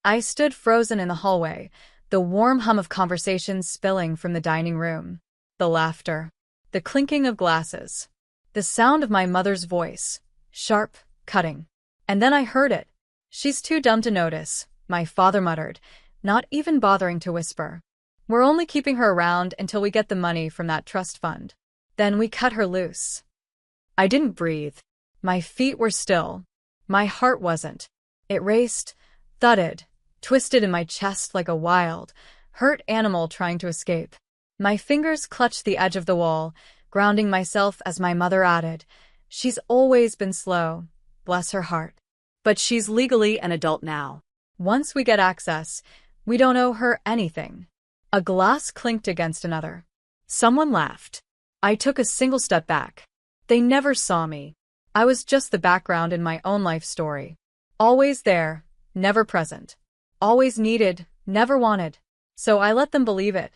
I stood frozen in the hallway, the warm hum of conversations spilling from the dining room. The laughter. The clinking of glasses. The sound of my mother's voice. Sharp, cutting. And then I heard it. "She's too dumb to notice," my father muttered, not even bothering to whisper. "We're only keeping her around until we get the money from that trust fund. Then we cut her loose." I didn't breathe. My feet were still. My heart wasn't. It raced, thudded, twisted in my chest like a wild, hurt animal trying to escape. My fingers clutched the edge of the wall, grounding myself as my mother added, "She's always been slow, bless her heart. But she's legally an adult now. Once we get access, we don't owe her anything." A glass clinked against another. Someone laughed. I took a single step back. They never saw me. I was just the background in my own life story. Always there, never present. Always needed, never wanted. So I let them believe it.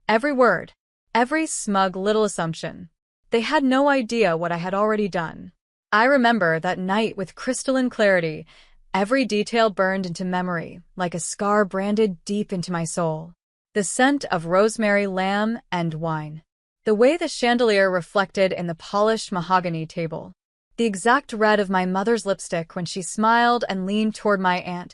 Every word. Every smug little assumption. They had no idea what I had already done. I remember that night with crystalline clarity, every detail burned into memory, like a scar branded deep into my soul. The scent of rosemary, lamb, and wine. The way the chandelier reflected in the polished mahogany table. The exact red of my mother's lipstick when she smiled and leaned toward my aunt,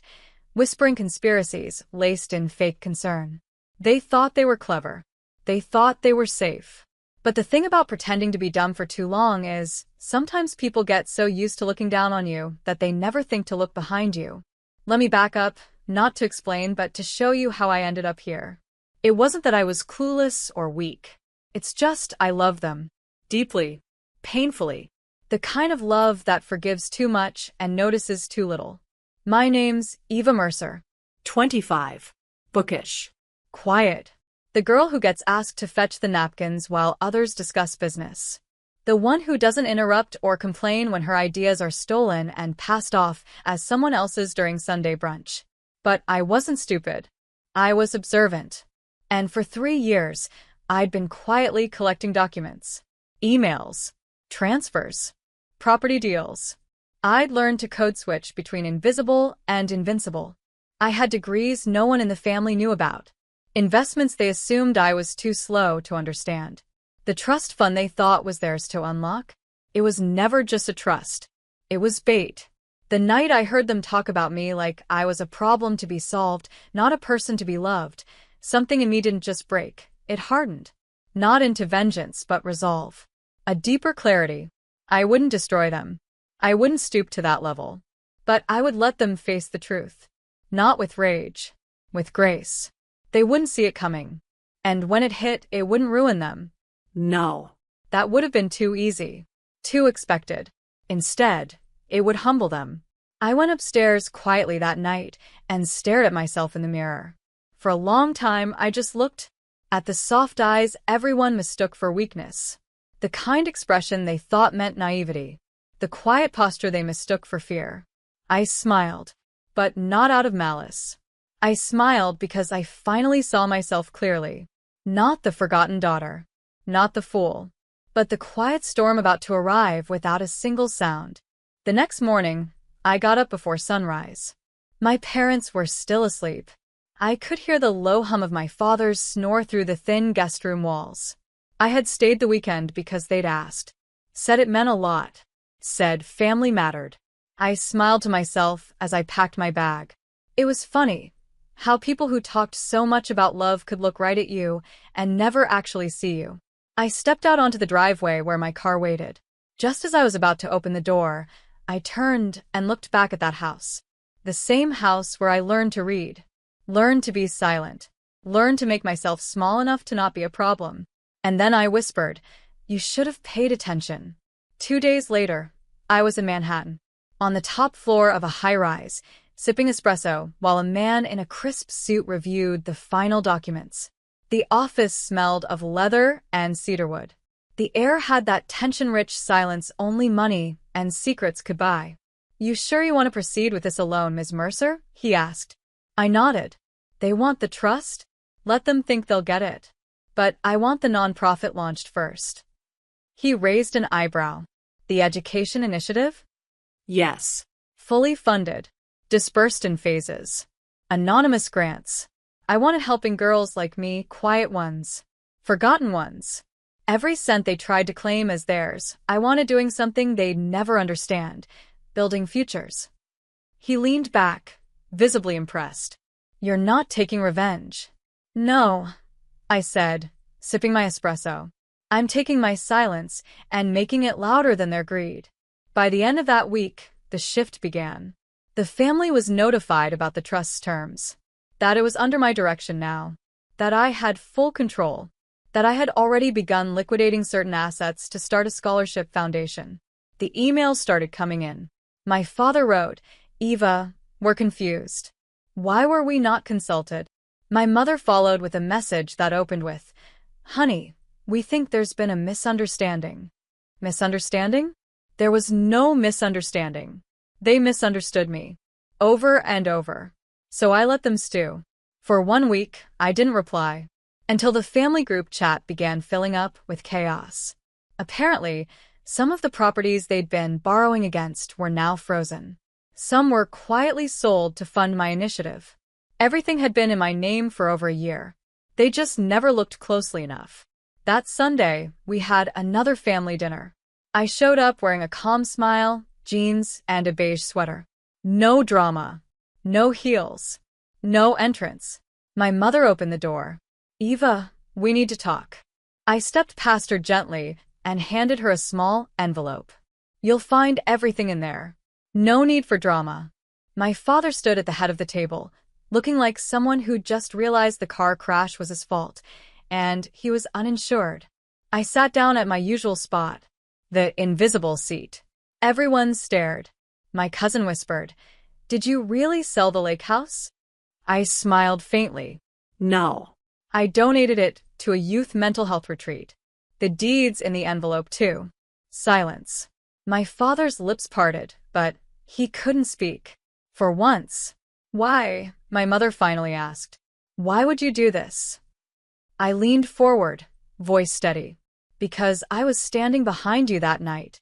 whispering conspiracies laced in fake concern. They thought they were clever. They thought they were safe. But the thing about pretending to be dumb for too long is, sometimes people get so used to looking down on you that they never think to look behind you. Let me back up, not to explain but to show you how I ended up here. It wasn't that I was clueless or weak. It's just I love them. Deeply. Painfully. The kind of love that forgives too much and notices too little. My name's Eva Mercer. 25. Bookish. Quiet. The girl who gets asked to fetch the napkins while others discuss business. The one who doesn't interrupt or complain when her ideas are stolen and passed off as someone else's during Sunday brunch. But I wasn't stupid. I was observant. And for 3 years, I'd been quietly collecting documents. Emails. Transfers. Property deals. I'd learned to code switch between invisible and invincible. I had degrees no one in the family knew about. Investments they assumed I was too slow to understand. The trust fund they thought was theirs to unlock. It was never just a trust. It was bait. The night I heard them talk about me like I was a problem to be solved, not a person to be loved, something in me didn't just break, it hardened. Not into vengeance, but resolve. A deeper clarity. I wouldn't destroy them. I wouldn't stoop to that level. But I would let them face the truth. Not with rage. With grace. They wouldn't see it coming. And when it hit, it wouldn't ruin them. No. That would have been too easy. Too expected. Instead, it would humble them. I went upstairs quietly that night and stared at myself in the mirror. For a long time, I just looked at the soft eyes everyone mistook for weakness. The kind expression they thought meant naivety. The quiet posture they mistook for fear. I smiled. But not out of malice. I smiled because I finally saw myself clearly. Not the forgotten daughter. Not the fool. But the quiet storm about to arrive without a single sound. The next morning, I got up before sunrise. My parents were still asleep. I could hear the low hum of my father's snore through the thin guest room walls. I had stayed the weekend because they'd asked. Said it meant a lot. Said family mattered. I smiled to myself as I packed my bag. It was funny. How people who talked so much about love could look right at you and never actually see you. I stepped out onto the driveway where my car waited. Just as I was about to open the door, I turned and looked back at that house. The same house where I learned to read. Learned to be silent. Learned to make myself small enough to not be a problem. And then I whispered, "You should have paid attention." 2 days later, I was in Manhattan. On the top floor of a high-rise, sipping espresso while a man in a crisp suit reviewed the final documents. The office smelled of leather and cedarwood. The air had that tension-rich silence only money and secrets could buy. "You sure you want to proceed with this alone, Ms. Mercer?" he asked. I nodded. They want the trust? Let them think they'll get it. But I want the nonprofit launched first. He raised an eyebrow. The education initiative? Yes. Fully funded. Dispersed in phases. Anonymous grants. I wanted helping girls like me, quiet ones, forgotten ones. Every cent they tried to claim as theirs, I wanted doing something they'd never understand, building futures. He leaned back, visibly impressed. You're not taking revenge. No, I said, sipping my espresso. I'm taking my silence and making it louder than their greed. By the end of that week, the shift began. The family was notified about the trust's terms, that it was under my direction now, that I had full control, that I had already begun liquidating certain assets to start a scholarship foundation. The emails started coming in. My father wrote, Eva, we're confused. Why were we not consulted? My mother followed with a message that opened with, Honey, we think there's been a misunderstanding. Misunderstanding? There was no misunderstanding. They misunderstood me. Over and over. So I let them stew. For 1 week, I didn't reply. Until the family group chat began filling up with chaos. Apparently, some of the properties they'd been borrowing against were now frozen. Some were quietly sold to fund my initiative. Everything had been in my name for over a year. They just never looked closely enough. That Sunday, we had another family dinner. I showed up wearing a calm smile, jeans, and a beige sweater. No drama. No heels. No entrance. My mother opened the door. Eva, we need to talk. I stepped past her gently and handed her a small envelope. You'll find everything in there. No need for drama. My father stood at the head of the table, looking like someone who just realized the car crash was his fault, and he was uninsured. I sat down at my usual spot, the invisible seat. Everyone stared. My cousin whispered, Did you really sell the lake house? I smiled faintly. No. I donated it to a youth mental health retreat. The deeds in the envelope, too. Silence. My father's lips parted, but he couldn't speak. For once. Why? My mother finally asked. Why would you do this? I leaned forward, voice steady. Because I was standing behind you that night.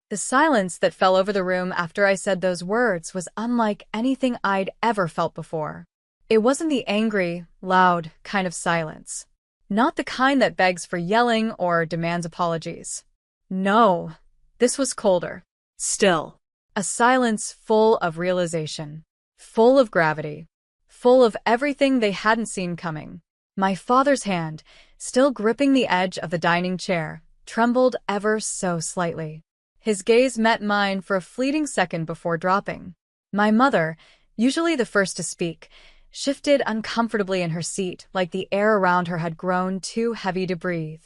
The silence that fell over the room after I said those words was unlike anything I'd ever felt before. It wasn't the angry, loud kind of silence. Not the kind that begs for yelling or demands apologies. No, this was colder. Still. A silence full of realization. Full of gravity. Full of everything they hadn't seen coming. My father's hand, still gripping the edge of the dining chair, trembled ever so slightly. His gaze met mine for a fleeting second before dropping. My mother, usually the first to speak, shifted uncomfortably in her seat like the air around her had grown too heavy to breathe.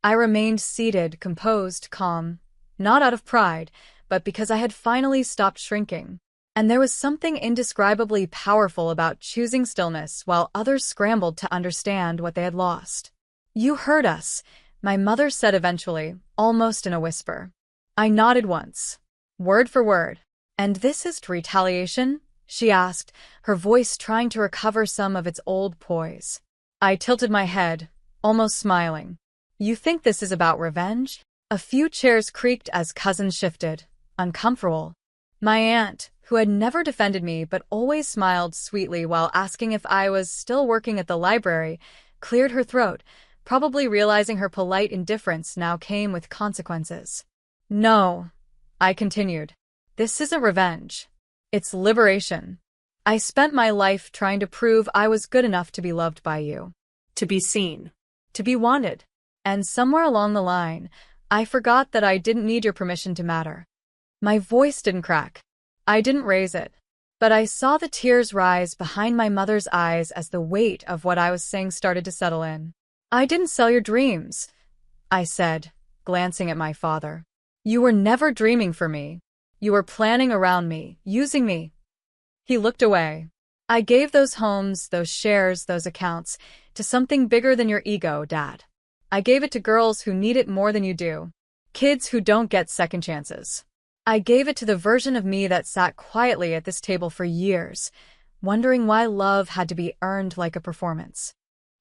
I remained seated, composed, calm, not out of pride, but because I had finally stopped shrinking. And there was something indescribably powerful about choosing stillness while others scrambled to understand what they had lost. You heard us, my mother said eventually, almost in a whisper. I nodded once, word for word. And this is retaliation? She asked, her voice trying to recover some of its old poise. I tilted my head, almost smiling. You think this is about revenge? A few chairs creaked as cousins shifted, uncomfortable. My aunt, who had never defended me but always smiled sweetly while asking if I was still working at the library, cleared her throat, probably realizing her polite indifference now came with consequences. No, I continued. This isn't revenge. It's liberation. I spent my life trying to prove I was good enough to be loved by you. To be seen. To be wanted. And somewhere along the line, I forgot that I didn't need your permission to matter. My voice didn't crack. I didn't raise it. But I saw the tears rise behind my mother's eyes as the weight of what I was saying started to settle in. I didn't sell your dreams, I said, glancing at my father. You were never dreaming for me. You were planning around me, using me. He looked away. I gave those homes, those shares, those accounts, to something bigger than your ego, Dad. I gave it to girls who need it more than you do. Kids who don't get second chances. I gave it to the version of me that sat quietly at this table for years, wondering why love had to be earned like a performance.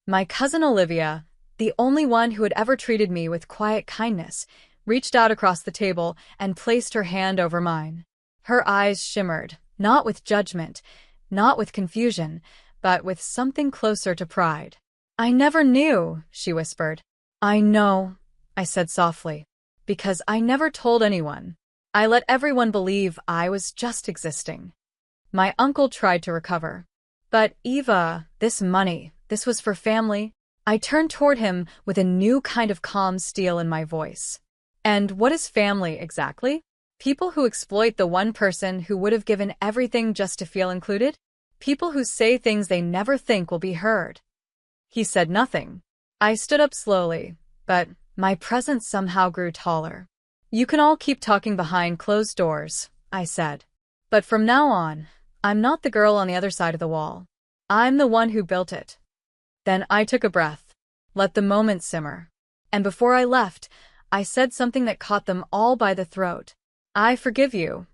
My cousin Olivia, the only one who had ever treated me with quiet kindness, reached out across the table and placed her hand over mine. Her eyes shimmered, not with judgment, not with confusion, but with something closer to pride. "I never knew," she whispered. "I know," I said softly, "because I never told anyone. I let everyone believe I was just existing." My uncle tried to recover. "But Eva, this money, this was for family." I turned toward him with a new kind of calm steel in my voice. "And what is family exactly? People who exploit the one person who would have given everything just to feel included? People who say things they never think will be heard." He said nothing. I stood up slowly, but my presence somehow grew taller. "You can all keep talking behind closed doors," I said. "But from now on, I'm not the girl on the other side of the wall. I'm the one who built it." Then I took a breath, let the moment simmer. And before I left, I said something that caught them all by the throat. "I forgive you."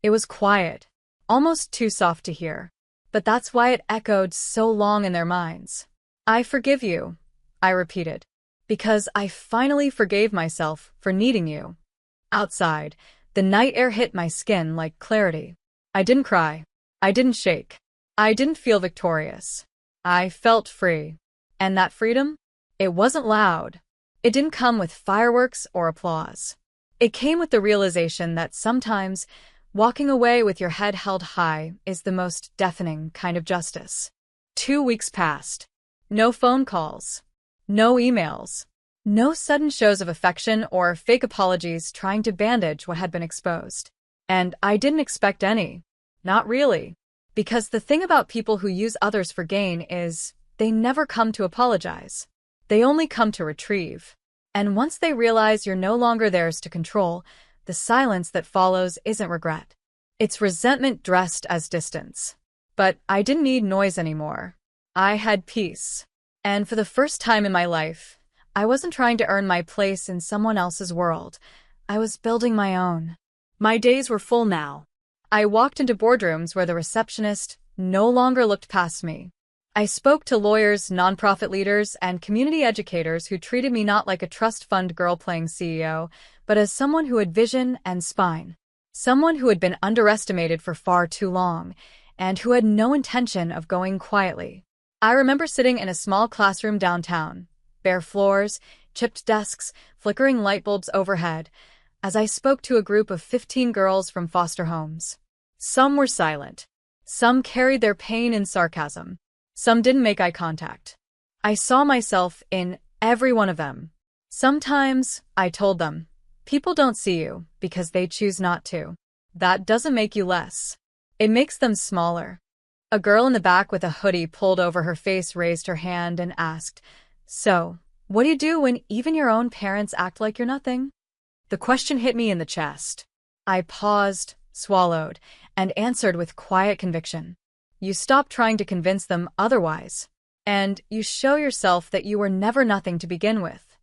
It was quiet, almost too soft to hear, but that's why it echoed so long in their minds. "I forgive you," I repeated, "because I finally forgave myself for needing you." Outside, the night air hit my skin like clarity. I didn't cry. I didn't shake. I didn't feel victorious. I felt free. And that freedom? It wasn't loud. It didn't come with fireworks or applause. It came with the realization that sometimes walking away with your head held high is the most deafening kind of justice. 2 weeks passed. No phone calls. No emails. No sudden shows of affection or fake apologies trying to bandage what had been exposed. And I didn't expect any. Not really. Because the thing about people who use others for gain is they never come to apologize. They only come to retrieve. And once they realize you're no longer theirs to control, the silence that follows isn't regret. It's resentment dressed as distance. But I didn't need noise anymore. I had peace. And for the first time in my life, I wasn't trying to earn my place in someone else's world. I was building my own. My days were full now. I walked into boardrooms where the receptionist no longer looked past me. I spoke to lawyers, nonprofit leaders, and community educators who treated me not like a trust fund girl playing CEO, but as someone who had vision and spine. Someone who had been underestimated for far too long, and who had no intention of going quietly. I remember sitting in a small classroom downtown, bare floors, chipped desks, flickering light bulbs overhead, as I spoke to a group of 15 girls from foster homes. Some were silent. Some carried their pain in sarcasm. Some didn't make eye contact. I saw myself in every one of them. Sometimes, I told them, people don't see you because they choose not to. That doesn't make you less. It makes them smaller. A girl in the back with a hoodie pulled over her face raised her hand and asked, "So, what do you do when even your own parents act like you're nothing?" The question hit me in the chest. I paused, swallowed, and answered with quiet conviction. You stop trying to convince them otherwise, and you show yourself that you were never nothing to begin with.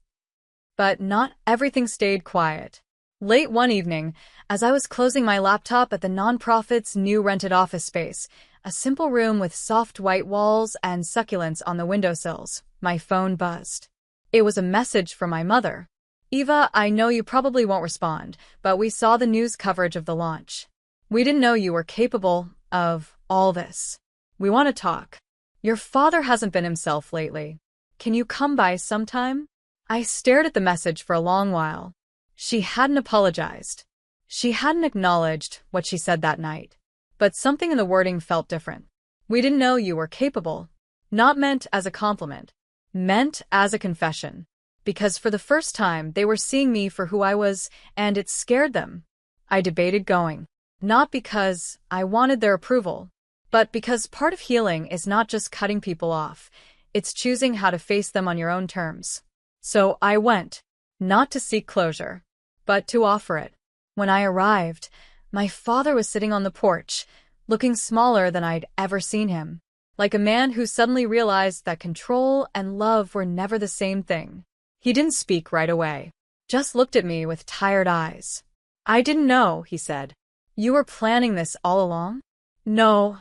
But not everything stayed quiet. Late one evening, as I was closing my laptop at the nonprofit's new rented office space, a simple room with soft white walls and succulents on the windowsills, my phone buzzed. It was a message from my mother. "Eva, I know you probably won't respond, but we saw the news coverage of the launch. We didn't know you were capable of all this. We want to talk. Your father hasn't been himself lately. Can you come by sometime?" I stared at the message for a long while. She hadn't apologized. She hadn't acknowledged what she said that night. But something in the wording felt different. "We didn't know you were capable." Not meant as a compliment. Meant as a confession. Because for the first time, they were seeing me for who I was, and it scared them. I debated going. Not because I wanted their approval, but because part of healing is not just cutting people off, it's choosing how to face them on your own terms. So I went, not to seek closure, but to offer it. When I arrived, my father was sitting on the porch, looking smaller than I'd ever seen him, like a man who suddenly realized that control and love were never the same thing. He didn't speak right away, just looked at me with tired eyes. "I didn't know," he said. "You were planning this all along?" "No,"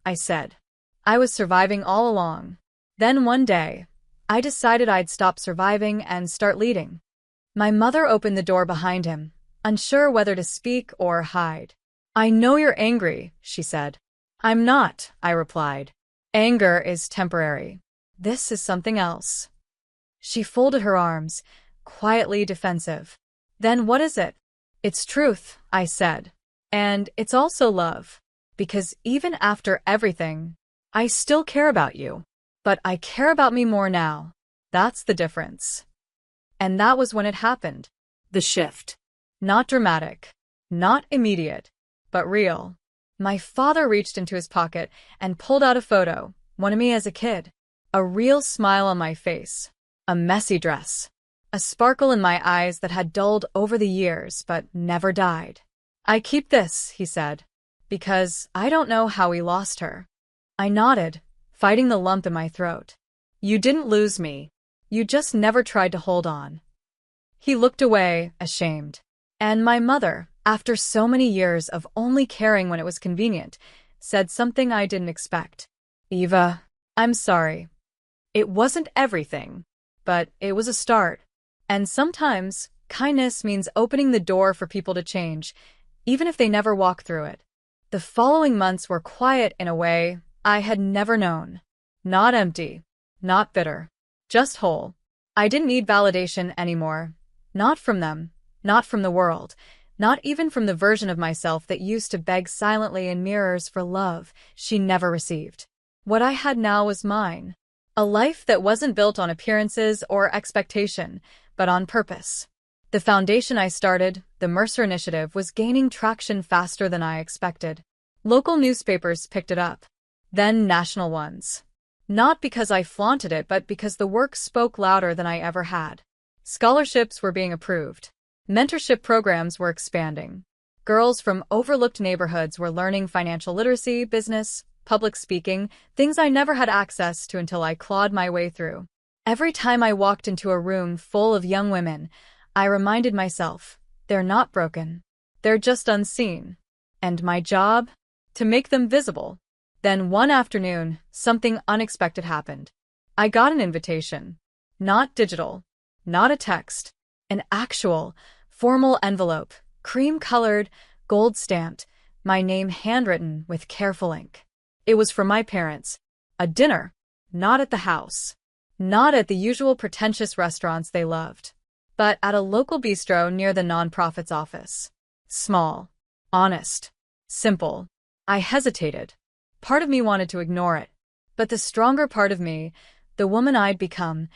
I said. "I was surviving all along. Then one day, I decided I'd stop surviving and start leading." My mother opened the door behind him, unsure whether to speak or hide. "I know you're angry," she said. I'm not, I replied. Anger is temporary. This is something else. She folded her arms, quietly defensive. Then what is it? It's truth, I said. And it's also love. Because even after everything, I still care about you. But I care about me more now. That's the difference. And that was when it happened. The shift. Not dramatic. Not immediate. But real. My father reached into his pocket and pulled out a photo, one of me as a kid. A real smile on my face. A messy dress. A sparkle in my eyes that had dulled over the years but never died. I keep this, he said, because I don't know how we lost her. I nodded, fighting the lump in my throat. You didn't lose me. You just never tried to hold on. He looked away, ashamed. And my mother, after so many years of only caring when it was convenient, said something I didn't expect. Eva, I'm sorry. It wasn't everything, but it was a start. And sometimes, kindness means opening the door for people to change, even if they never walk through it. The following months were quiet in a way I had never known. Not empty, not bitter, just whole. I didn't need validation anymore. Not from them, not from the world, not even from the version of myself that used to beg silently in mirrors for love she never received. What I had now was mine. A life that wasn't built on appearances or expectation, but on purpose. The foundation I started, the Mercer Initiative, was gaining traction faster than I expected. Local newspapers picked it up. Then national ones. Not because I flaunted it, but because the work spoke louder than I ever had. Scholarships were being approved. Mentorship programs were expanding. Girls from overlooked neighborhoods were learning financial literacy, business, public speaking, things I never had access to until I clawed my way through. Every time I walked into a room full of young women, I reminded myself, they're not broken. They're just unseen. And my job? To make them visible. Then one afternoon, something unexpected happened. I got an invitation. Not digital. Not a text. An actual, formal envelope, cream-colored, gold-stamped, my name handwritten with careful ink. It was from my parents. A dinner. Not at the house. Not at the usual pretentious restaurants they loved. But at a local bistro near the nonprofit's office. Small. Honest. Simple. I hesitated. Part of me wanted to ignore it. But the stronger part of me, the woman I'd become,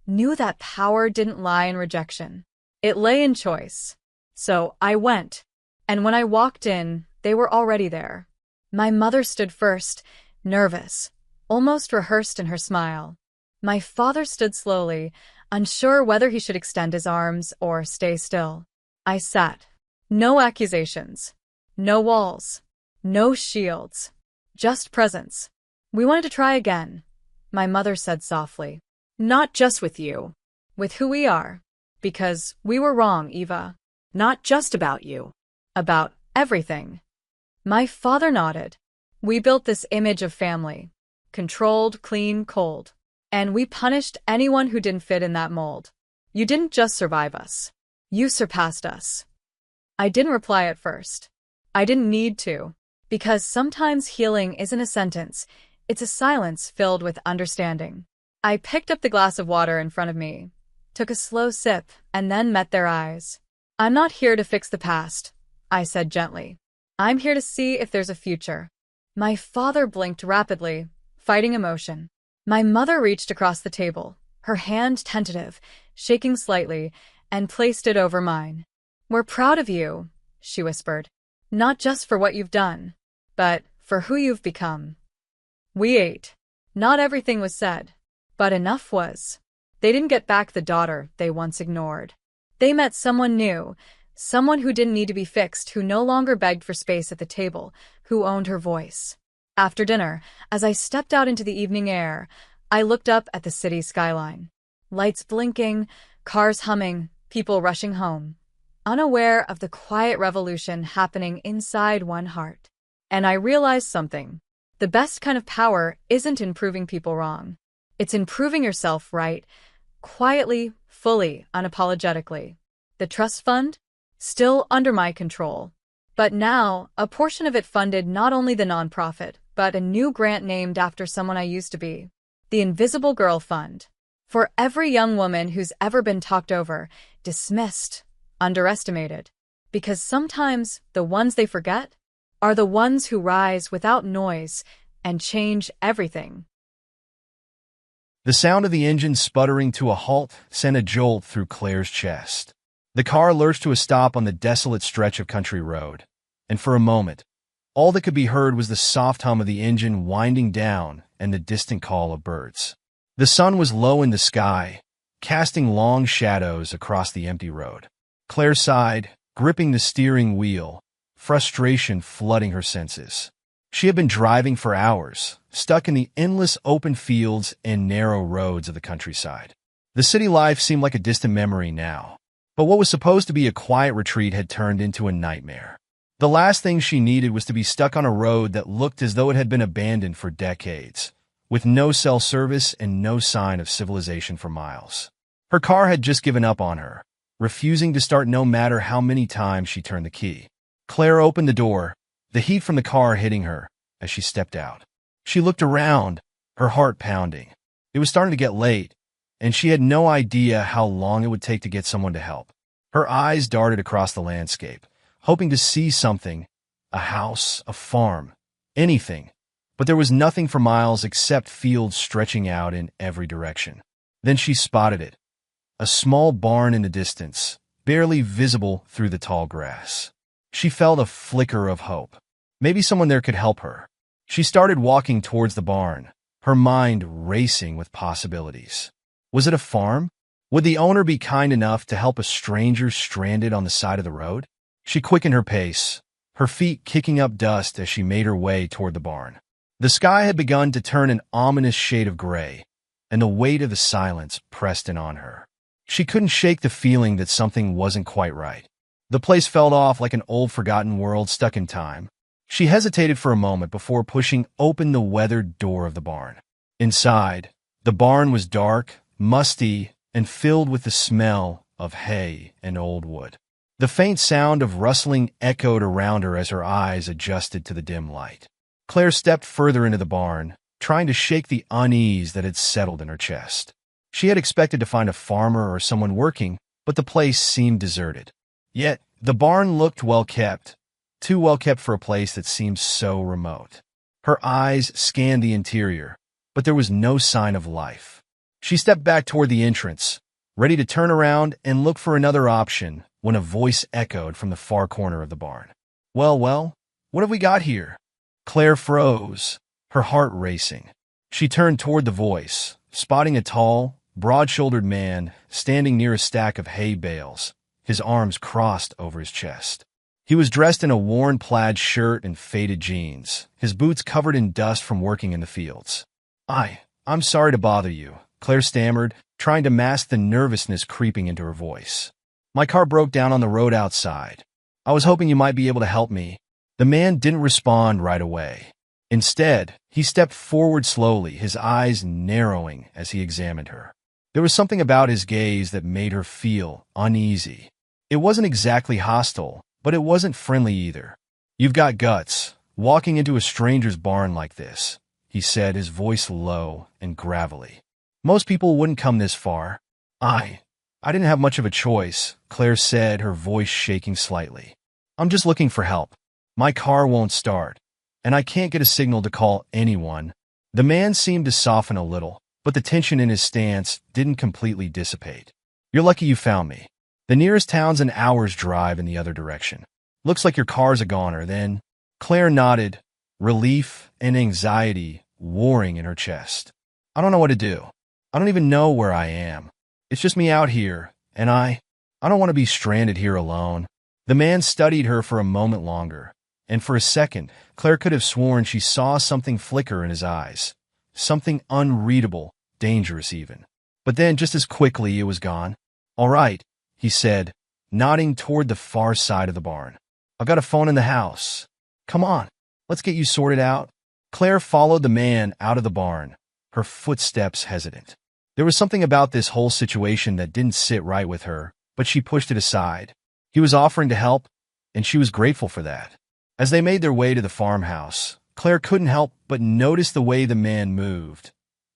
knew that power didn't lie in rejection. It lay in choice. So I went. And when I walked in, they were already there. My mother stood first, nervous, almost rehearsed in her smile. My father stood slowly, unsure whether he should extend his arms or stay still. I sat. No accusations. No walls. No shields. Just presence. We wanted to try again, my mother said softly. Not just with you. With who we are. Because we were wrong, Eva. Not just about you. About everything. My father nodded. We built this image of family. Controlled, clean, cold. And we punished anyone who didn't fit in that mold. You didn't just survive us. You surpassed us. I didn't reply at first. I didn't need to. Because sometimes healing isn't a sentence, it's a silence filled with understanding. I picked up the glass of water in front of me, took a slow sip, and then met their eyes. I'm not here to fix the past, I said gently. I'm here to see if there's a future. My father blinked rapidly, fighting emotion. My mother reached across the table, her hand tentative, shaking slightly, and placed it over mine. We're proud of you, she whispered. Not just for what you've done, but for who you've become. We ate. Not everything was said, but enough was. They didn't get back the daughter they once ignored. They met someone new, someone who didn't need to be fixed, who no longer begged for space at the table, who owned her voice. After dinner, as I stepped out into the evening air, I looked up at the city skyline. Lights blinking, cars humming, people rushing home, unaware of the quiet revolution happening inside one heart. And I realized something. The best kind of power isn't in proving people wrong. It's in proving yourself right, quietly, fully, unapologetically. The trust fund? Still under my control. But now, a portion of it funded not only the nonprofit, but a new grant named after someone I used to be. The Invisible Girl Fund. For every young woman who's ever been talked over, dismissed, underestimated. Because sometimes the ones they forget are the ones who rise without noise and change everything. The sound of the engine sputtering to a halt sent a jolt through Claire's chest. The car lurched to a stop on the desolate stretch of country road, and for a moment, all that could be heard was the soft hum of the engine winding down and the distant call of birds. The sun was low in the sky, casting long shadows across the empty road. Claire sighed, gripping the steering wheel, frustration flooding her senses. She had been driving for hours, stuck in the endless open fields and narrow roads of the countryside. The city life seemed like a distant memory now, but what was supposed to be a quiet retreat had turned into a nightmare. The last thing she needed was to be stuck on a road that looked as though it had been abandoned for decades, with no cell service and no sign of civilization for miles. Her car had just given up on her, refusing to start no matter how many times she turned the key. Claire opened the door, the heat from the car hitting her as she stepped out. She looked around, her heart pounding. It was starting to get late, and she had no idea how long it would take to get someone to help. Her eyes darted across the landscape, hoping to see something, a house, a farm, anything. But there was nothing for miles except fields stretching out in every direction. Then she spotted it, a small barn in the distance, barely visible through the tall grass. She felt a flicker of hope. Maybe someone there could help her. She started walking towards the barn, her mind racing with possibilities. Was it a farm? Would the owner be kind enough to help a stranger stranded on the side of the road? She quickened her pace, her feet kicking up dust as she made her way toward the barn. The sky had begun to turn an ominous shade of gray, and the weight of the silence pressed in on her. She couldn't shake the feeling that something wasn't quite right. The place felt off like an old forgotten world stuck in time. She hesitated for a moment before pushing open the weathered door of the barn. Inside, the barn was dark, musty, and filled with the smell of hay and old wood. The faint sound of rustling echoed around her as her eyes adjusted to the dim light. Claire stepped further into the barn, trying to shake the unease that had settled in her chest. She had expected to find a farmer or someone working, but the place seemed deserted. Yet, the barn looked well-kept, too well-kept for a place that seemed so remote. Her eyes scanned the interior, but there was no sign of life. She stepped back toward the entrance, ready to turn around and look for another option when a voice echoed from the far corner of the barn. Well, what have we got here?" Claire froze, her heart racing. She turned toward the voice, spotting a tall, broad-shouldered man standing near a stack of hay bales, his arms crossed over his chest. He was dressed in a worn plaid shirt and faded jeans, his boots covered in dust from working in the fields. I'm sorry to bother you," Claire stammered, trying to mask the nervousness creeping into her voice. "My car broke down on the road outside. I was hoping you might be able to help me." The man didn't respond right away. Instead, he stepped forward slowly, his eyes narrowing as he examined her. There was something about his gaze that made her feel uneasy. It wasn't exactly hostile, but it wasn't friendly either. "You've got guts, walking into a stranger's barn like this," he said, his voice low and gravelly. "Most people wouldn't come this far." I didn't have much of a choice," Claire said, her voice shaking slightly. "I'm just looking for help. My car won't start, and I can't get a signal to call anyone." The man seemed to soften a little, but the tension in his stance didn't completely dissipate. "You're lucky you found me. The nearest town's an hour's drive in the other direction. Looks like your car's a goner, then." Claire nodded, relief and anxiety warring in her chest. "I don't know what to do. I don't even know where I am. It's just me out here, and I don't want to be stranded here alone." The man studied her for a moment longer, and for a second, Claire could have sworn she saw something flicker in his eyes. Something unreadable, dangerous even. But then, just as quickly, it was gone. "All right," he said, nodding toward the far side of the barn. "I've got a phone in the house. Come on, let's get you sorted out." Claire followed the man out of the barn, her footsteps hesitant. There was something about this whole situation that didn't sit right with her, but she pushed it aside. He was offering to help, and she was grateful for that. As they made their way to the farmhouse, Claire couldn't help but notice the way the man moved.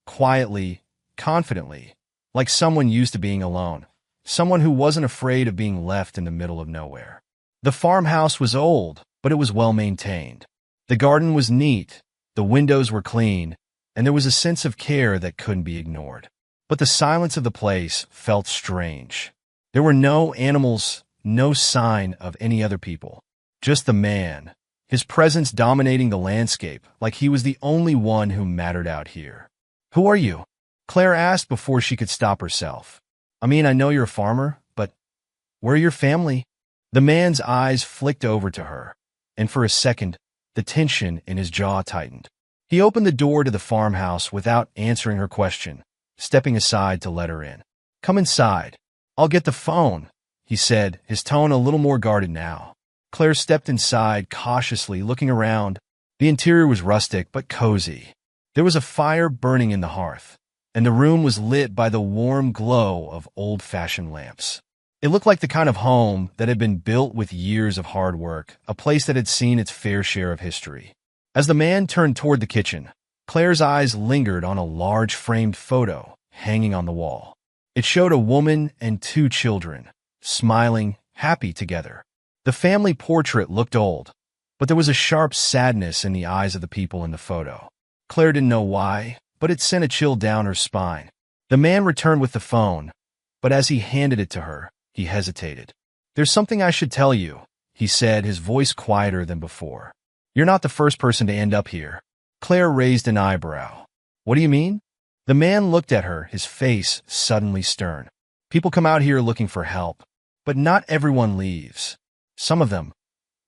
Quietly, confidently, like someone used to being alone. Someone who wasn't afraid of being left in the middle of nowhere. The farmhouse was old, but it was well maintained. The garden was neat, the windows were clean, and there was a sense of care that couldn't be ignored. But the silence of the place felt strange. There were no animals, no sign of any other people. Just the man, his presence dominating the landscape like he was the only one who mattered out here. "Who are you?" Claire asked before she could stop herself. "I mean, I know you're a farmer, but where are your family?" The man's eyes flicked over to her, and for a second, the tension in his jaw tightened. He opened the door to the farmhouse without answering her question, stepping aside to let her in. "Come inside. I'll get the phone," he said, his tone a little more guarded now. Claire stepped inside cautiously, looking around. The interior was rustic but cozy. There was a fire burning in the hearth, and the room was lit by the warm glow of old-fashioned lamps. It looked like the kind of home that had been built with years of hard work, a place that had seen its fair share of history. As the man turned toward the kitchen, Claire's eyes lingered on a large framed photo hanging on the wall. It showed a woman and two children, smiling, happy together. The family portrait looked old, but there was a sharp sadness in the eyes of the people in the photo. Claire didn't know why, but it sent a chill down her spine. The man returned with the phone, but as he handed it to her, he hesitated. "There's something I should tell you," he said, his voice quieter than before. "You're not the first person to end up here." Claire raised an eyebrow. "What do you mean?" The man looked at her, his face suddenly stern. "People come out here looking for help, but not everyone leaves. Some of them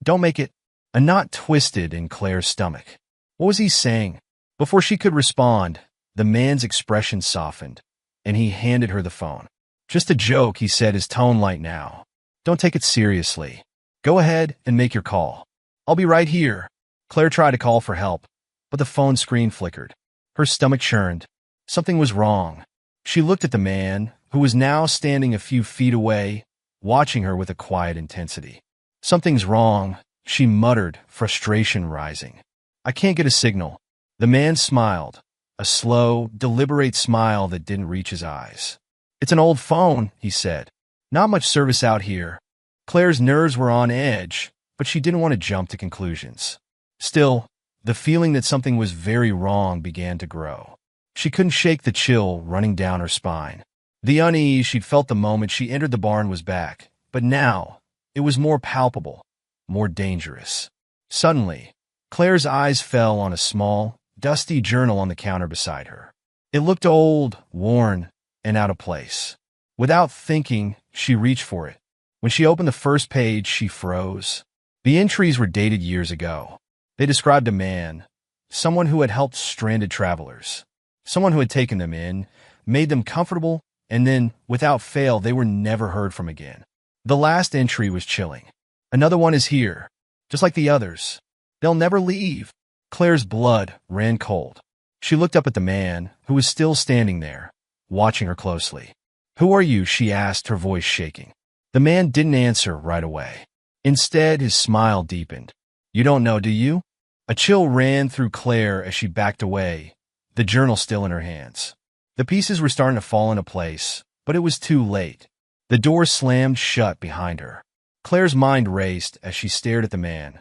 don't make it." A knot twisted in Claire's stomach. What was he saying? Before she could respond, the man's expression softened, and he handed her the phone. "Just a joke," he said, his tone light now. "Don't take it seriously. Go ahead and make your call. I'll be right here." Claire tried to call for help, but the phone screen flickered. Her stomach churned. Something was wrong. She looked at the man, who was now standing a few feet away, watching her with a quiet intensity. "Something's wrong," she muttered, frustration rising. "I can't get a signal." The man smiled, a slow, deliberate smile that didn't reach his eyes. "It's an old phone," he said. "Not much service out here." Claire's nerves were on edge, but she didn't want to jump to conclusions. Still, the feeling that something was very wrong began to grow. She couldn't shake the chill running down her spine. The unease she'd felt the moment she entered the barn was back, but now it was more palpable, more dangerous. Suddenly, Claire's eyes fell on a small, dusty journal on the counter beside her. It looked old, worn, and out of place. Without thinking, she reached for it. When she opened the first page, she froze. The entries were dated years ago. They described a man, someone who had helped stranded travelers, someone who had taken them in, made them comfortable, and then, without fail, they were never heard from again. The last entry was chilling. "Another one is here, just like the others. They'll never leave." Claire's blood ran cold. She looked up at the man, who was still standing there, watching her closely. "Who are you?" she asked, her voice shaking. The man didn't answer right away. Instead, his smile deepened. "You don't know, do you?" A chill ran through Claire as she backed away, the journal still in her hands. The pieces were starting to fall into place, but it was too late. The door slammed shut behind her. Claire's mind raced as she stared at the man.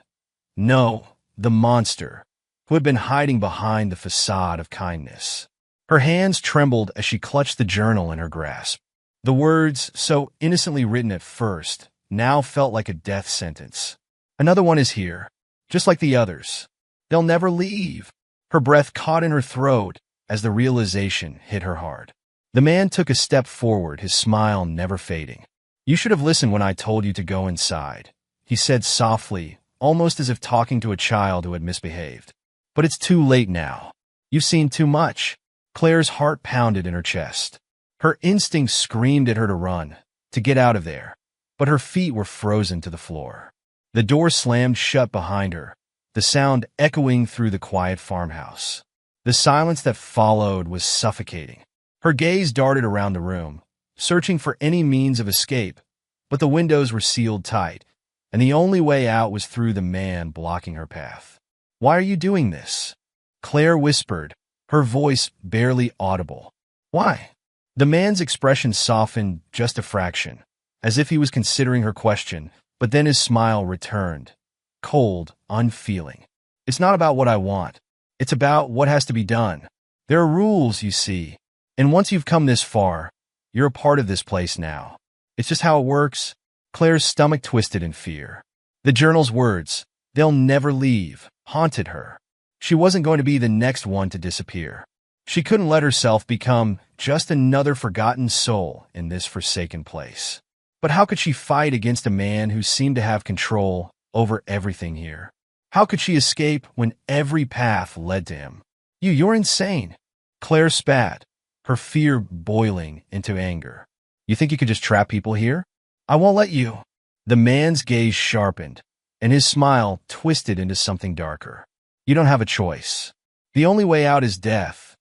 No, the monster, who had been hiding behind the facade of kindness. Her hands trembled as she clutched the journal in her grasp. The words, so innocently written at first, now felt like a death sentence. "Another one is here, just like the others. They'll never leave." Her breath caught in her throat as the realization hit her hard. The man took a step forward, his smile never fading. "You should have listened when I told you to go inside," he said softly, almost as if talking to a child who had misbehaved. "But it's too late now. You've seen too much." Claire's heart pounded in her chest. Her instincts screamed at her to run, to get out of there, but her feet were frozen to the floor. The door slammed shut behind her, the sound echoing through the quiet farmhouse. The silence that followed was suffocating. Her gaze darted around the room, searching for any means of escape, but the windows were sealed tight, and the only way out was through the man blocking her path. Why are you doing this? Claire whispered, her voice barely audible. Why? The man's expression softened just a fraction, as if he was considering her question, but then his smile returned, cold, unfeeling. It's not about what I want. It's about what has to be done. There are rules, you see, and once you've come this far, you're a part of this place now. It's just how it works. Claire's stomach twisted in fear. The journal's words, "They'll never leave," haunted her. She wasn't going to be the next one to disappear. She couldn't let herself become just another forgotten soul in this forsaken place. But how could she fight against a man who seemed to have control over everything here? How could she escape when every path led to him? You're insane. Claire spat, her fear boiling into anger. You think you could just trap people here? I won't let you. The man's gaze sharpened, and his smile twisted into something darker. You don't have a choice. The only way out is death,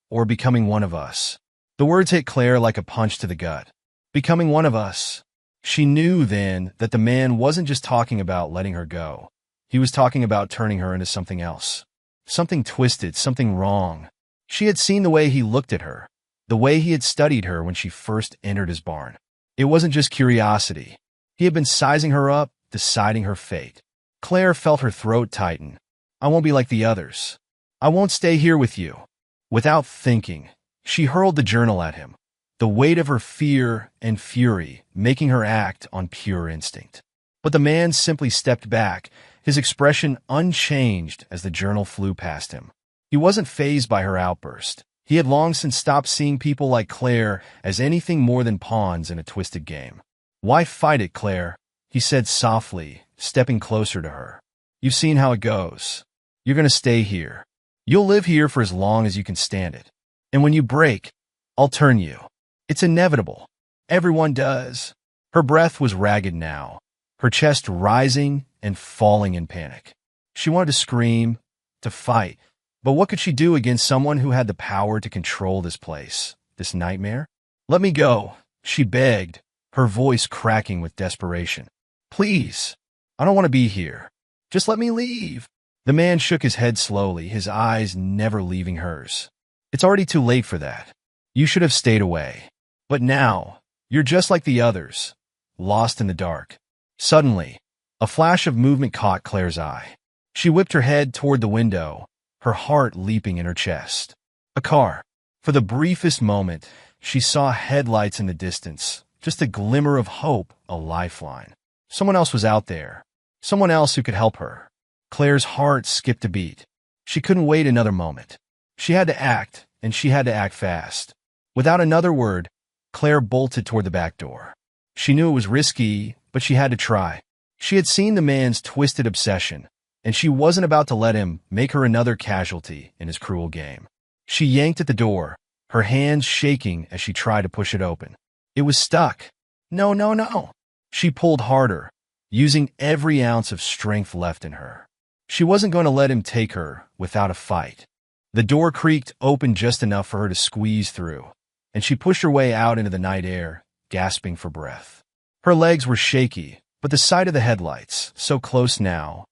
or becoming one of us. The words hit Claire like a punch to the gut. Becoming one of us. She knew then that the man wasn't just talking about letting her go. He was talking about turning her into something else. Something twisted, something wrong. She had seen the way he looked at her, the way he had studied her when she first entered his barn. It wasn't just curiosity. He had been sizing her up, deciding her fate. Claire felt her throat tighten. I won't be like the others. I won't stay here with you. Without thinking, she hurled the journal at him, the weight of her fear and fury making her act on pure instinct. But the man simply stepped back, his expression unchanged as the journal flew past him. He wasn't fazed by her outburst. He had long since stopped seeing people like Claire as anything more than pawns in a twisted game. Why fight it, Claire? He said softly, stepping closer to her. You've seen how it goes. You're going to stay here. You'll live here for as long as you can stand it. And when you break, I'll turn you. It's inevitable. Everyone does. Her breath was ragged now, her chest rising and falling in panic. She wanted to scream, to fight, but what could she do against someone who had the power to control this place, this nightmare? Let me go, she begged, her voice cracking with desperation. Please, I don't want to be here. Just let me leave. The man shook his head slowly, his eyes never leaving hers. It's already too late for that. You should have stayed away. But now, you're just like the others, lost in the dark. Suddenly, a flash of movement caught Claire's eye. She whipped her head toward the window, her heart leaping in her chest. A car. For the briefest moment, she saw headlights in the distance, just a glimmer of hope, a lifeline. Someone else was out there. Someone else who could help her. Claire's heart skipped a beat. She couldn't wait another moment. She had to act, and she had to act fast. Without another word, Claire bolted toward the back door. She knew it was risky, but she had to try. She had seen the man's twisted obsession, and she wasn't about to let him make her another casualty in his cruel game. She yanked at the door, her hands shaking as she tried to push it open. It was stuck. No, no, no. She pulled harder, using every ounce of strength left in her. She wasn't going to let him take her without a fight. The door creaked open just enough for her to squeeze through, and she pushed her way out into the night air, gasping for breath. Her legs were shaky, but the sight of the headlights, so close now,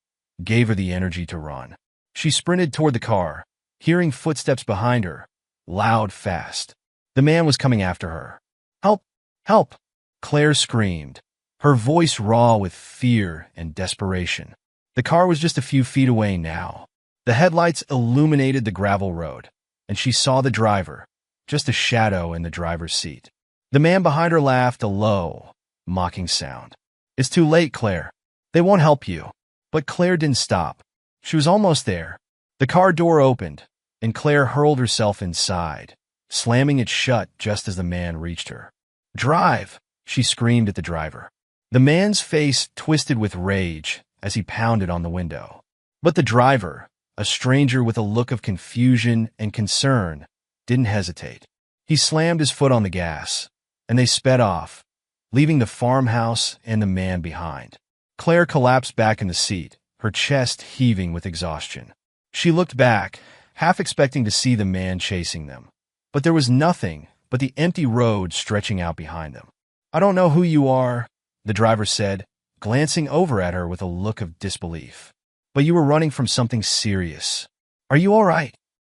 gave her the energy to run. She sprinted toward the car, hearing footsteps behind her, loud, fast. The man was coming after her. Help! Help! Claire screamed, her voice raw with fear and desperation. The car was just a few feet away now. The headlights illuminated the gravel road, and she saw the driver, just a shadow in the driver's seat. The man behind her laughed a low, mocking sound. It's too late, Claire. They won't help you. But Claire didn't stop. She was almost there. The car door opened, and Claire hurled herself inside, slamming it shut just as the man reached her. Drive! She screamed at the driver. The man's face twisted with rage as he pounded on the window. But the driver, a stranger with a look of confusion and concern, didn't hesitate. He slammed his foot on the gas, and they sped off, leaving the farmhouse and the man behind. Claire collapsed back in the seat, her chest heaving with exhaustion. She looked back, half expecting to see the man chasing them. But there was nothing but the empty road stretching out behind them. I don't know who you are, the driver said, glancing over at her with a look of disbelief. but you were running from something serious. Are you all right?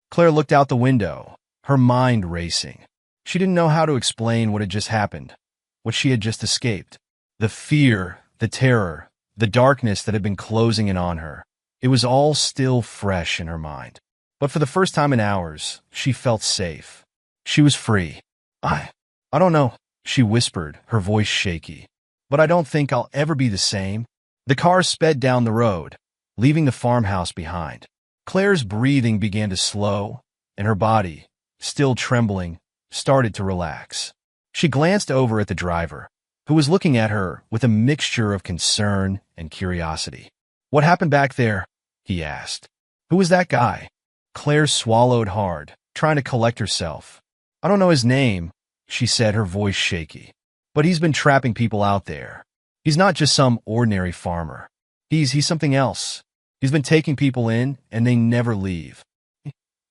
Claire looked out the window, her mind racing. She didn't know how to explain what had just happened, what she had just escaped. The fear, the terror, the darkness that had been closing in on her. It was all still fresh in her mind. But for the first time in hours, she felt safe. She was free. I don't know, she whispered, her voice shaky. But I don't think I'll ever be the same. The car sped down the road, leaving the farmhouse behind. Claire's breathing began to slow, and her body, still trembling, started to relax. She glanced over at the driver, who was looking at her with a mixture of concern and curiosity. "What happened back there?" he asked. "Who was that guy?" Claire swallowed hard, trying to collect herself. "I don't know his name," she said, her voice shaky. "But he's been trapping people out there. He's not just some ordinary farmer. He's something else. He's been taking people in, and they never leave.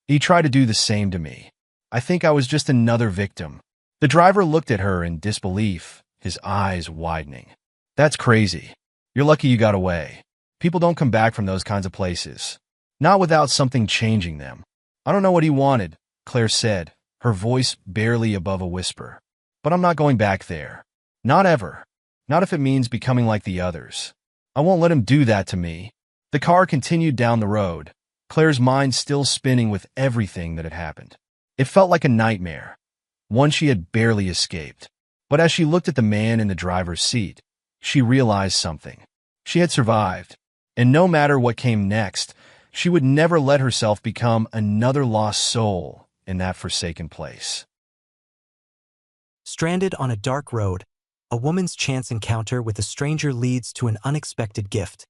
He tried to do the same to me. I think I was just another victim." The driver looked at her in disbelief, his eyes widening. "That's crazy. You're lucky you got away. People don't come back from those kinds of places. Not without something changing them." "I don't know what he wanted," Claire said, her voice barely above a whisper. "But I'm not going back there. Not ever. Not if it means becoming like the others. I won't let him do that to me." The car continued down the road, Claire's mind still spinning with everything that had happened. It felt like a nightmare, one she had barely escaped. But as she looked at the man in the driver's seat, she realized something. She had survived, and no matter what came next, she would never let herself become another lost soul in that forsaken place. Stranded on a dark road, a woman's chance encounter with a stranger leads to an unexpected gift.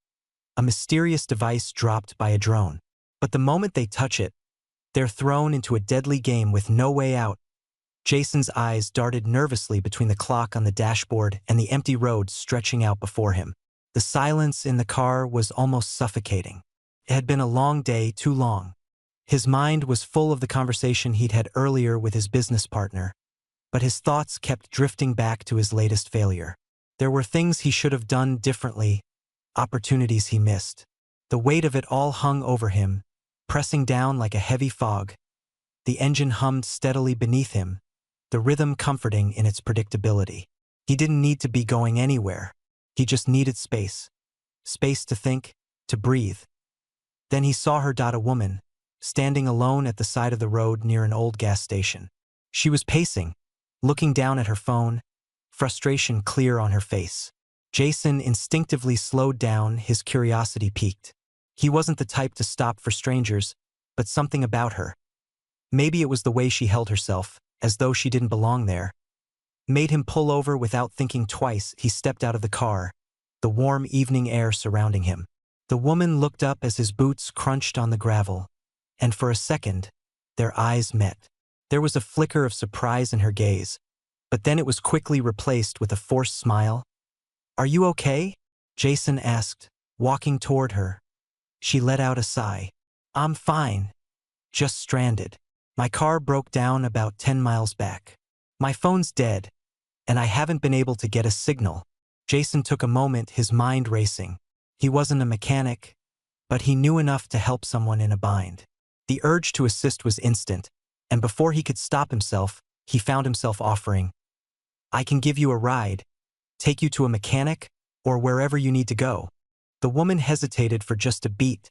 A mysterious device dropped by a drone. But the moment they touch it, they're thrown into a deadly game with no way out. Jason's eyes darted nervously between the clock on the dashboard and the empty road stretching out before him. The silence in the car was almost suffocating. It had been a long day, too long. His mind was full of the conversation he'd had earlier with his business partner, but his thoughts kept drifting back to his latest failure. There were things he should have done differently, opportunities he missed. The weight of it all hung over him, pressing down like a heavy fog. The engine hummed steadily beneath him, the rhythm comforting in its predictability. He didn't need to be going anywhere. He just needed space. Space to think, to breathe. Then he saw her, a woman, standing alone at the side of the road near an old gas station. She was pacing, looking down at her phone, frustration clear on her face. Jason instinctively slowed down, his curiosity piqued. He wasn't the type to stop for strangers, but something about her. Maybe it was the way she held herself, as though she didn't belong there. Made him pull over without thinking twice. He stepped out of the car, the warm evening air surrounding him. The woman looked up as his boots crunched on the gravel, and for a second, their eyes met. There was a flicker of surprise in her gaze, but then it was quickly replaced with a forced smile. "Are you okay?" Jason asked, walking toward her. She let out a sigh. "I'm fine. Just stranded. My car broke down about 10 miles back. My phone's dead, and I haven't been able to get a signal." Jason took a moment, his mind racing. He wasn't a mechanic, but he knew enough to help someone in a bind. The urge to assist was instant, and before he could stop himself, he found himself offering, "I can give you a ride, take you to a mechanic, or wherever you need to go." The woman hesitated for just a beat,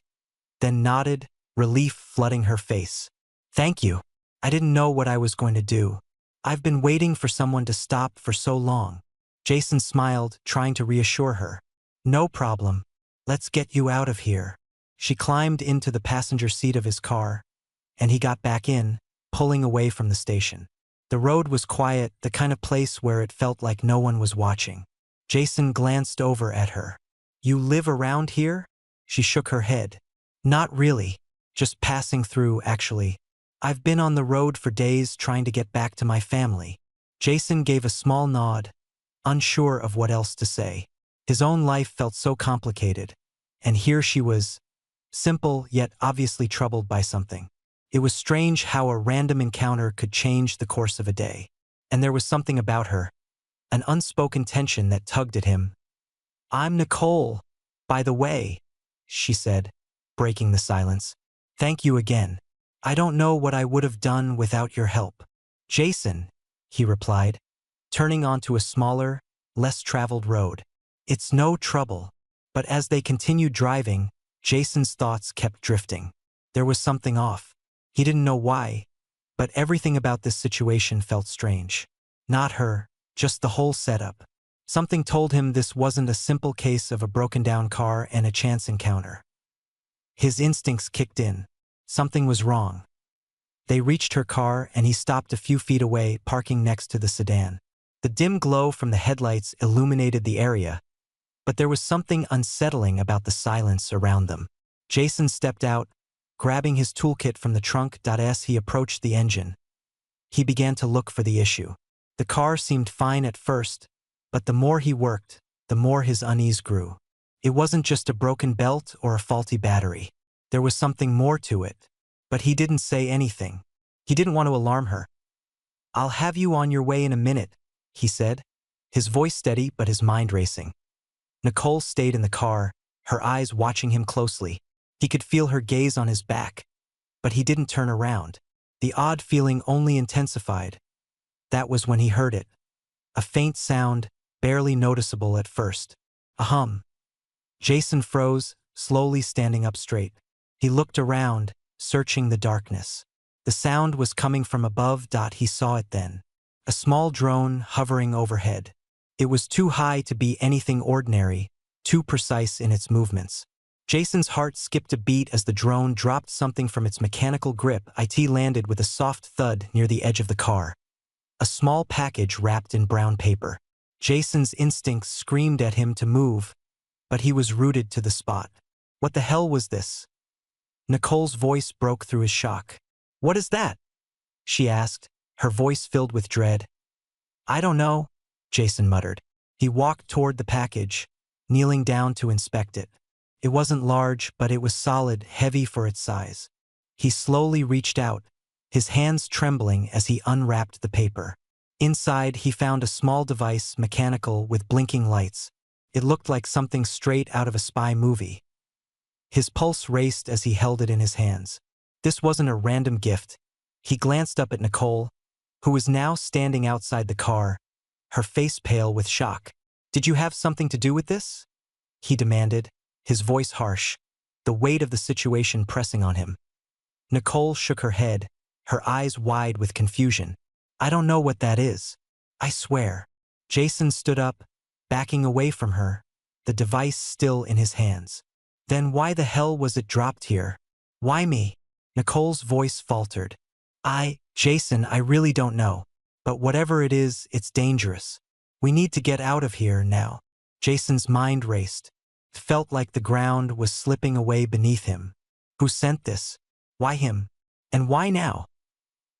then nodded, relief flooding her face. "Thank you. I didn't know what I was going to do. I've been waiting for someone to stop for so long." Jason smiled, trying to reassure her. "No problem. Let's get you out of here." She climbed into the passenger seat of his car, and he got back in, pulling away from the station. The road was quiet, the kind of place where it felt like no one was watching. Jason glanced over at her. "You live around here?" She shook her head. "Not really. Just passing through, actually. I've been on the road for days trying to get back to my family." Jason gave a small nod, unsure of what else to say. His own life felt so complicated, and here she was, simple yet obviously troubled by something. It was strange how a random encounter could change the course of a day. And there was something about her, an unspoken tension that tugged at him. "I'm Nicole, by the way," she said. breaking the silence. "Thank you again. I don't know what I would have done without your help." "Jason," he replied, turning onto a smaller, less traveled road. "It's no trouble." But as they continued driving, Jason's thoughts kept drifting. There was something off. He didn't know why, but everything about this situation felt strange. Not her, just the whole setup. Something told him this wasn't a simple case of a broken-down car and a chance encounter. His instincts kicked in. Something was wrong. They reached her car and he stopped a few feet away, parking next to the sedan. The dim glow from the headlights illuminated the area, but there was something unsettling about the silence around them. Jason stepped out, grabbing his toolkit from the trunk. As he approached the engine, he began to look for the issue. The car seemed fine at first, but the more he worked, the more his unease grew. It wasn't just a broken belt or a faulty battery. There was something more to it, but he didn't say anything. He didn't want to alarm her. "I'll have you on your way in a minute," he said, his voice steady but his mind racing. Nicole stayed in the car, her eyes watching him closely. He could feel her gaze on his back, but he didn't turn around. The odd feeling only intensified. That was when he heard it. A faint sound, barely noticeable at first. A hum. Jason froze, slowly standing up straight. He looked around, searching the darkness. The sound was coming from above. He saw it then. A small drone hovering overhead. It was too high to be anything ordinary, too precise in its movements. Jason's heart skipped a beat as the drone dropped something from its mechanical grip. It landed with a soft thud near the edge of the car. A small package wrapped in brown paper. Jason's instincts screamed at him to move, but he was rooted to the spot. What the hell was this? Nicole's voice broke through his shock. "What is that?" she asked, her voice filled with dread. "I don't know," Jason muttered. He walked toward the package, kneeling down to inspect it. It wasn't large, but it was solid, heavy for its size. He slowly reached out, his hands trembling as he unwrapped the paper. Inside, he found a small device, mechanical, with blinking lights. It looked like something straight out of a spy movie. His pulse raced as he held it in his hands. This wasn't a random gift. He glanced up at Nicole, who was now standing outside the car, her face pale with shock. "Did you have something to do with this?" he demanded, his voice harsh, the weight of the situation pressing on him. Nicole shook her head, her eyes wide with confusion. "I don't know what that is. I swear." Jason stood up, backing away from her, the device still in his hands. "Then why the hell was it dropped here? Why me?" Nicole's voice faltered. Jason, I really don't know. But whatever it is, it's dangerous. We need to get out of here now." Jason's mind raced. It felt like the ground was slipping away beneath him. Who sent this? Why him? And why now?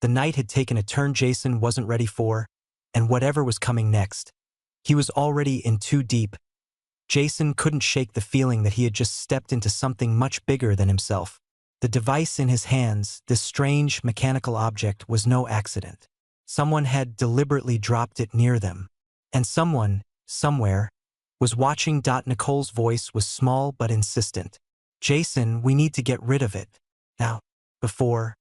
The night had taken a turn Jason wasn't ready for, and whatever was coming next, he was already in too deep. Jason couldn't shake the feeling that he had just stepped into something much bigger than himself. The device in his hands, this strange mechanical object, was no accident. Someone had deliberately dropped it near them. And someone, somewhere, was watching. Nicole's voice was small but insistent. "Jason, we need to get rid of it. Now. Before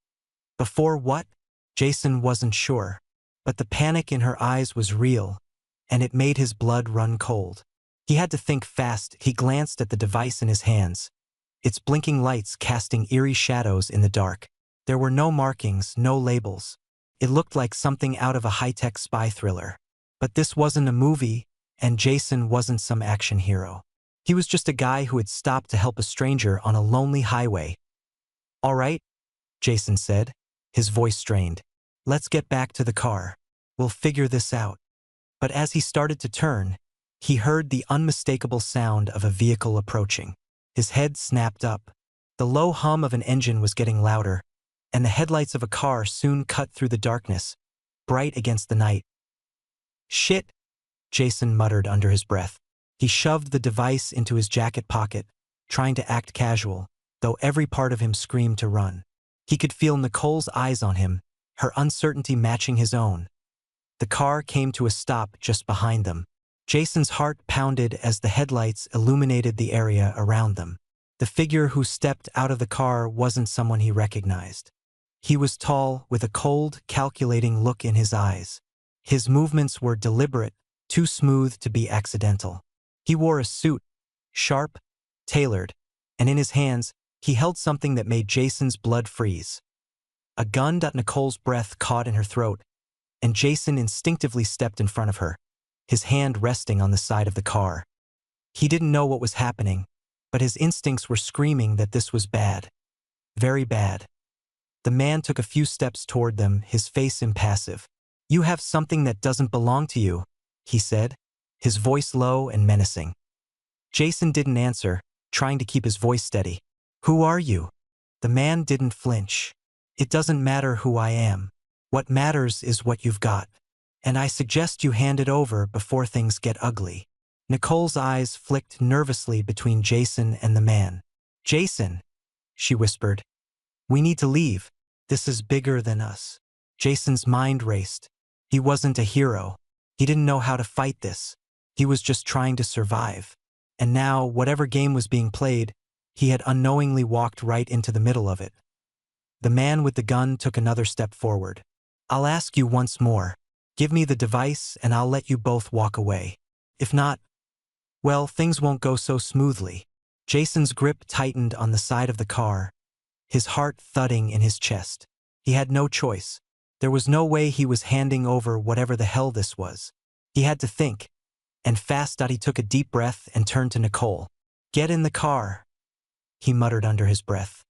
what?" Jason wasn't sure. But the panic in her eyes was real, and it made his blood run cold. He had to think fast. He glanced at the device in his hands, its blinking lights casting eerie shadows in the dark. There were no markings, no labels. It looked like something out of a high-tech spy thriller. But this wasn't a movie, and Jason wasn't some action hero. He was just a guy who had stopped to help a stranger on a lonely highway. "All right," Jason said, his voice strained. "Let's get back to the car. We'll figure this out." But as he started to turn, he heard the unmistakable sound of a vehicle approaching. His head snapped up. The low hum of an engine was getting louder, and the headlights of a car soon cut through the darkness, bright against the night. "Shit," Jason muttered under his breath. He shoved the device into his jacket pocket, trying to act casual, though every part of him screamed to run. He could feel Nicole's eyes on him, her uncertainty matching his own. The car came to a stop just behind them. Jason's heart pounded as the headlights illuminated the area around them. The figure who stepped out of the car wasn't someone he recognized. He was tall, with a cold, calculating look in his eyes. His movements were deliberate, too smooth to be accidental. He wore a suit, sharp, tailored, and in his hands, he held something that made Jason's blood freeze. A gun. Nicole's breath caught in her throat, and Jason instinctively stepped in front of her, his hand resting on the side of the car. He didn't know what was happening, but his instincts were screaming that this was bad. Very bad. The man took a few steps toward them, his face impassive. "You have something that doesn't belong to you," he said, his voice low and menacing. Jason didn't answer, trying to keep his voice steady. "Who are you?" The man didn't flinch. "It doesn't matter who I am. What matters is what you've got. And I suggest you hand it over before things get ugly." Nicole's eyes flicked nervously between Jason and the man. "Jason," she whispered, "we need to leave. This is bigger than us." Jason's mind raced. He wasn't a hero. He didn't know how to fight this. He was just trying to survive. And now, whatever game was being played, he had unknowingly walked right into the middle of it. The man with the gun took another step forward. "I'll ask you once more. Give me the device and I'll let you both walk away. If not, well, things won't go so smoothly." Jason's grip tightened on the side of the car, his heart thudding in his chest. He had no choice. There was no way he was handing over whatever the hell this was. He had to think, and fast. He took a deep breath and turned to Nicole. "Get in the car," he muttered under his breath.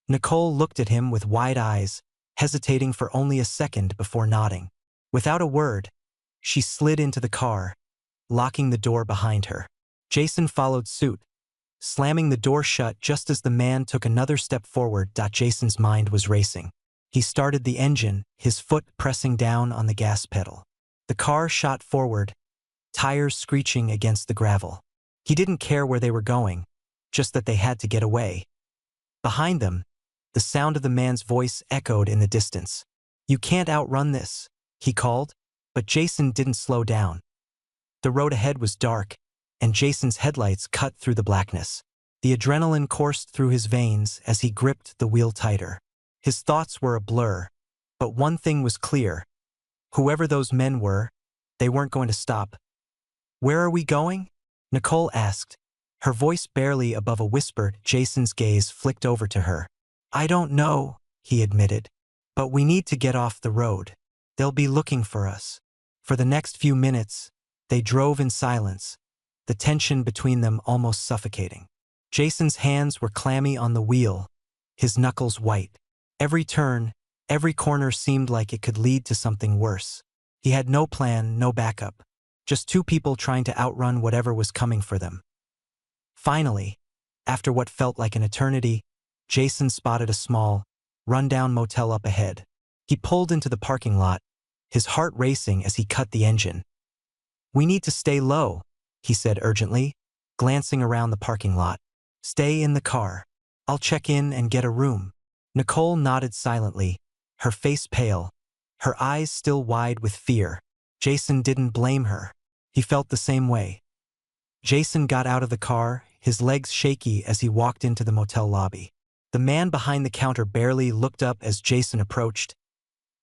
Nicole looked at him with wide eyes, hesitating for only a second before nodding. Without a word, she slid into the car, locking the door behind her. Jason followed suit, slamming the door shut just as the man took another step forward. Jason's mind was racing. He started the engine, his foot pressing down on the gas pedal. The car shot forward, tires screeching against the gravel. He didn't care where they were going, just that they had to get away. Behind them, the sound of the man's voice echoed in the distance. "You can't outrun this," he called, but Jason didn't slow down. The road ahead was dark, and Jason's headlights cut through the blackness. The adrenaline coursed through his veins as he gripped the wheel tighter. His thoughts were a blur, but one thing was clear. Whoever those men were, they weren't going to stop. "Where are we going?" Nicole asked, her voice barely above a whisper. Jason's gaze flicked over to her. "I don't know," he admitted, "but we need to get off the road. They'll be looking for us." For the next few minutes, they drove in silence, the tension between them almost suffocating. Jason's hands were clammy on the wheel, his knuckles white. Every turn, every corner seemed like it could lead to something worse. He had no plan, no backup, just two people trying to outrun whatever was coming for them. Finally, after what felt like an eternity, Jason spotted a small, run-down motel up ahead. He pulled into the parking lot, his heart racing as he cut the engine. "We need to stay low," he said urgently, glancing around the parking lot. "Stay in the car. I'll check in and get a room." Nicole nodded silently, her face pale, her eyes still wide with fear. Jason didn't blame her. He felt the same way. Jason got out of the car, his legs shaky as he walked into the motel lobby. The man behind the counter barely looked up as Jason approached.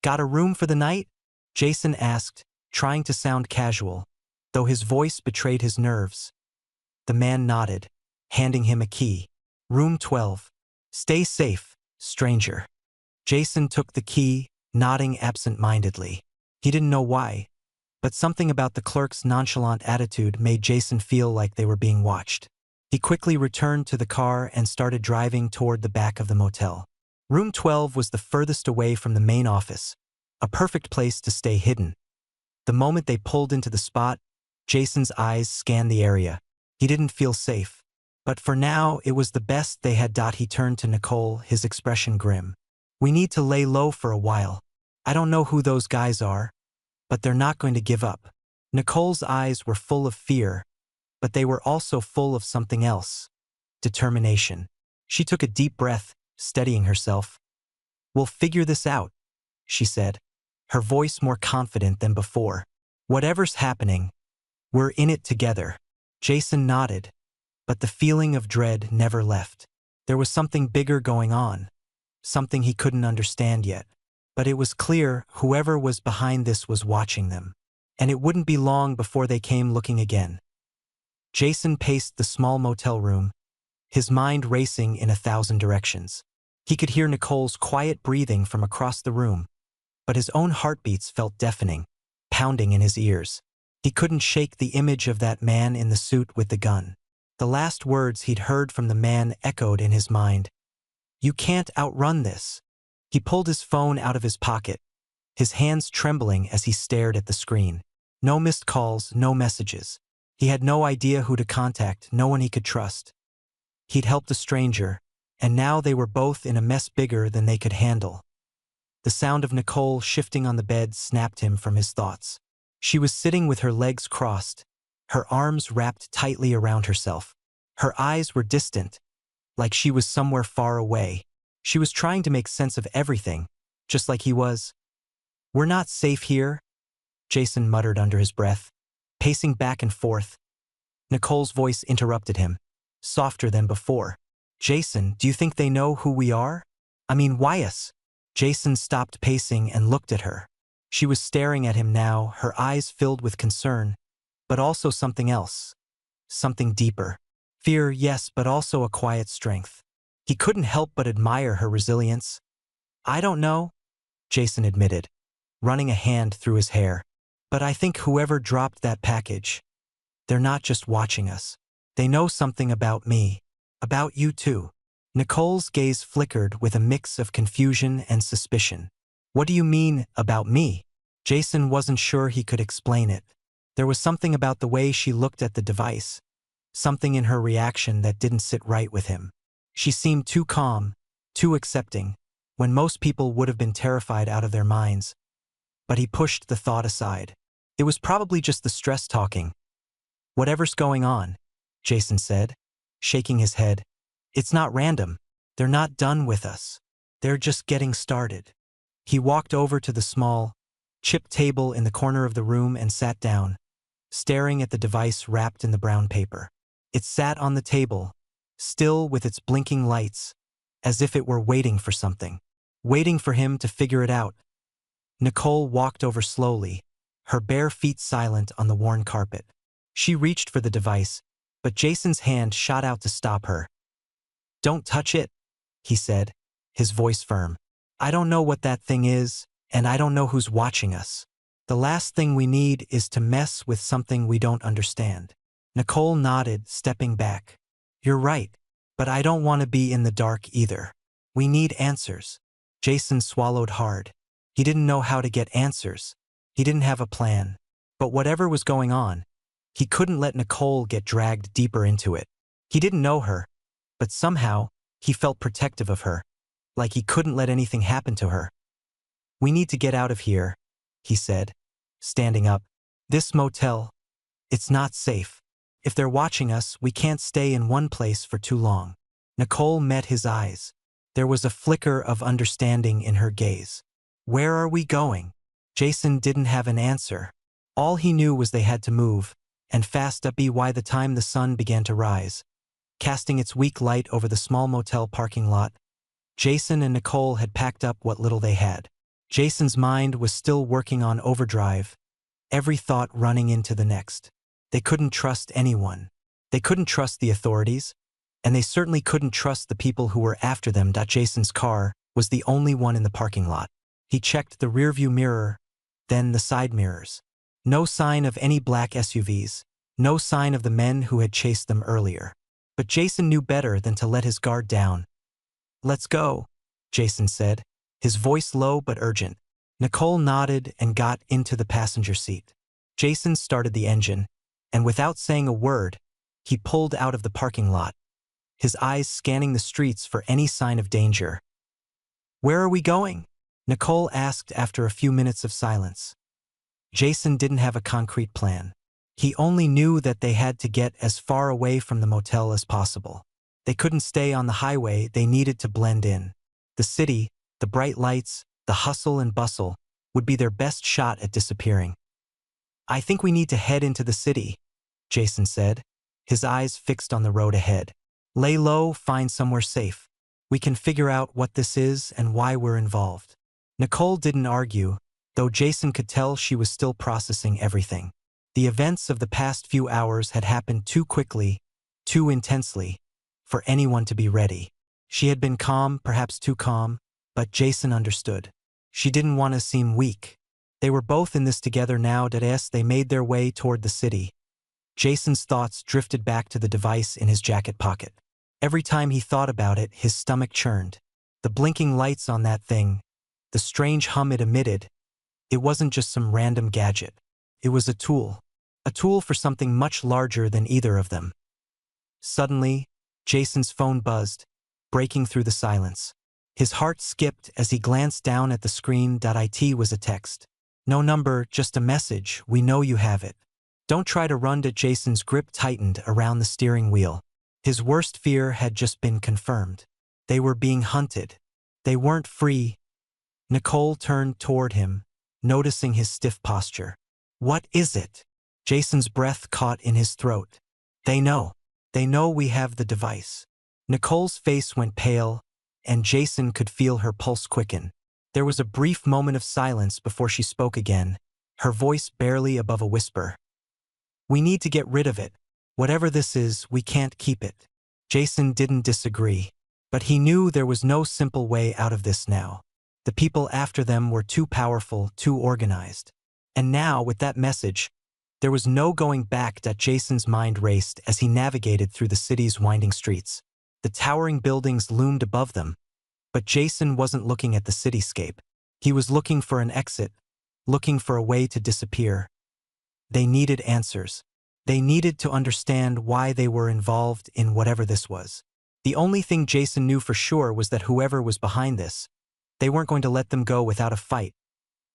"Got a room for the night?" Jason asked, trying to sound casual, though his voice betrayed his nerves. The man nodded, handing him a key. "Room 12. Stay safe, stranger." Jason took the key, nodding absent-mindedly. He didn't know why, but something about the clerk's nonchalant attitude made Jason feel like they were being watched. He quickly returned to the car and started driving toward the back of the motel. Room 12 was the furthest away from the main office, a perfect place to stay hidden. The moment they pulled into the spot, Jason's eyes scanned the area. He didn't feel safe, but for now it was the best they had. He turned to Nicole, his expression grim. "We need to lay low for a while. I don't know who those guys are, but they're not going to give up." Nicole's eyes were full of fear, but they were also full of something else. Determination. She took a deep breath, steadying herself. "We'll figure this out," she said, her voice more confident than before. "Whatever's happening, we're in it together." Jason nodded, but the feeling of dread never left. There was something bigger going on, something he couldn't understand yet. But it was clear whoever was behind this was watching them, and it wouldn't be long before they came looking again. Jason paced the small motel room, his mind racing in 1,000 directions. He could hear Nicole's quiet breathing from across the room, but his own heartbeats felt deafening, pounding in his ears. He couldn't shake the image of that man in the suit with the gun. The last words he'd heard from the man echoed in his mind. "You can't outrun this." He pulled his phone out of his pocket, his hands trembling as he stared at the screen. No missed calls, no messages. He had no idea who to contact, no one he could trust. He'd helped a stranger, and now they were both in a mess bigger than they could handle. The sound of Nicole shifting on the bed snapped him from his thoughts. She was sitting with her legs crossed, her arms wrapped tightly around herself. Her eyes were distant, like she was somewhere far away. She was trying to make sense of everything, just like he was. "We're not safe here," Jason muttered under his breath, pacing back and forth. Nicole's voice interrupted him, softer than before. "Jason, do you think they know who we are? I mean, why us?" Jason stopped pacing and looked at her. She was staring at him now, her eyes filled with concern, but also something else. Something deeper. Fear, yes, but also a quiet strength. He couldn't help but admire her resilience. "I don't know," Jason admitted, running a hand through his hair. "But I think whoever dropped that package, they're not just watching us. They know something about me. About you too." Nicole's gaze flickered with a mix of confusion and suspicion. "What do you mean, about me?" Jason wasn't sure he could explain it. There was something about the way she looked at the device, something in her reaction that didn't sit right with him. She seemed too calm, too accepting, when most people would have been terrified out of their minds. But he pushed the thought aside. It was probably just the stress talking. "Whatever's going on," Jason said, shaking his head. "It's not random. They're not done with us. They're just getting started." He walked over to the small, chipped table in the corner of the room and sat down, staring at the device wrapped in the brown paper. It sat on the table, still with its blinking lights, as if it were waiting for something, waiting for him to figure it out. Nicole walked over slowly, her bare feet silent on the worn carpet. She reached for the device, but Jason's hand shot out to stop her. "Don't touch it," he said, his voice firm. "I don't know what that thing is, and I don't know who's watching us. The last thing we need is to mess with something we don't understand." Nicole nodded, stepping back. "You're right, but I don't want to be in the dark either. We need answers." Jason swallowed hard. He didn't know how to get answers. He didn't have a plan. But whatever was going on, he couldn't let Nicole get dragged deeper into it. He didn't know her, but somehow he felt protective of her, like he couldn't let anything happen to her. "We need to get out of here," he said, standing up. "This motel, it's not safe. If they're watching us, we can't stay in one place for too long." Nicole met his eyes. There was a flicker of understanding in her gaze. "Where are we going?" Jason didn't have an answer. All he knew was they had to move, and fast up by the time the sun began to rise, casting its weak light over the small motel parking lot. Jason and Nicole had packed up what little they had. Jason's mind was still working on overdrive, every thought running into the next. They couldn't trust anyone. They couldn't trust the authorities, and they certainly couldn't trust the people who were after them. Jason's car was the only one in the parking lot. He checked the rearview mirror, then the side mirrors. No sign of any black SUVs, no sign of the men who had chased them earlier. But Jason knew better than to let his guard down. "Let's go," Jason said, his voice low but urgent. Nicole nodded and got into the passenger seat. Jason started the engine, and without saying a word, he pulled out of the parking lot, his eyes scanning the streets for any sign of danger. "Where are we going?" Nicole asked after a few minutes of silence. Jason didn't have a concrete plan. He only knew that they had to get as far away from the motel as possible. They couldn't stay on the highway, they needed to blend in. The city, the bright lights, the hustle and bustle, would be their best shot at disappearing. "I think we need to head into the city," Jason said, his eyes fixed on the road ahead. Lay low, find somewhere safe. We can figure out what this is and why we're involved. Nicole didn't argue, though Jason could tell she was still processing everything. The events of the past few hours had happened too quickly, too intensely, for anyone to be ready. She had been calm, perhaps too calm, but Jason understood. She didn't want to seem weak. They were both in this together now. As they made their way toward the city, Jason's thoughts drifted back to the device in his jacket pocket. Every time he thought about it, his stomach churned. The blinking lights on that thing, the strange hum it emitted, it wasn't just some random gadget. It was a tool for something much larger than either of them. Suddenly, Jason's phone buzzed, breaking through the silence. His heart skipped as he glanced down at the screen. It was a text. No number, just a message. We know you have it. Don't try to run. Jason's grip tightened around the steering wheel. His worst fear had just been confirmed. They were being hunted. They weren't free. Nicole turned toward him, noticing his stiff posture. What is it? Jason's breath caught in his throat. They know. They know we have the device. Nicole's face went pale, and Jason could feel her pulse quicken. There was a brief moment of silence before she spoke again, her voice barely above a whisper. We need to get rid of it. Whatever this is, we can't keep it. Jason didn't disagree, but he knew there was no simple way out of this now. The people after them were too powerful, too organized. And now, with that message, there was no going back. Jason's mind raced as he navigated through the city's winding streets. The towering buildings loomed above them, but Jason wasn't looking at the cityscape. He was looking for an exit, looking for a way to disappear. They needed answers. They needed to understand why they were involved in whatever this was. The only thing Jason knew for sure was that whoever was behind this, they weren't going to let them go without a fight.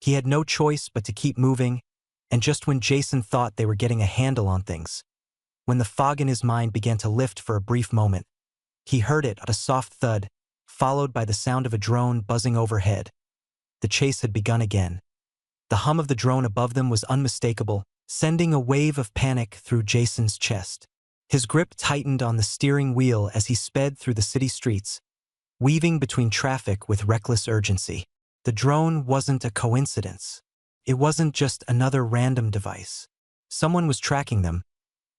He had no choice but to keep moving, and just when Jason thought they were getting a handle on things, when the fog in his mind began to lift for a brief moment, he heard it, a soft thud, followed by the sound of a drone buzzing overhead. The chase had begun again. The hum of the drone above them was unmistakable, sending a wave of panic through Jason's chest. His grip tightened on the steering wheel as he sped through the city streets, weaving between traffic with reckless urgency. The drone wasn't a coincidence. It wasn't just another random device. Someone was tracking them,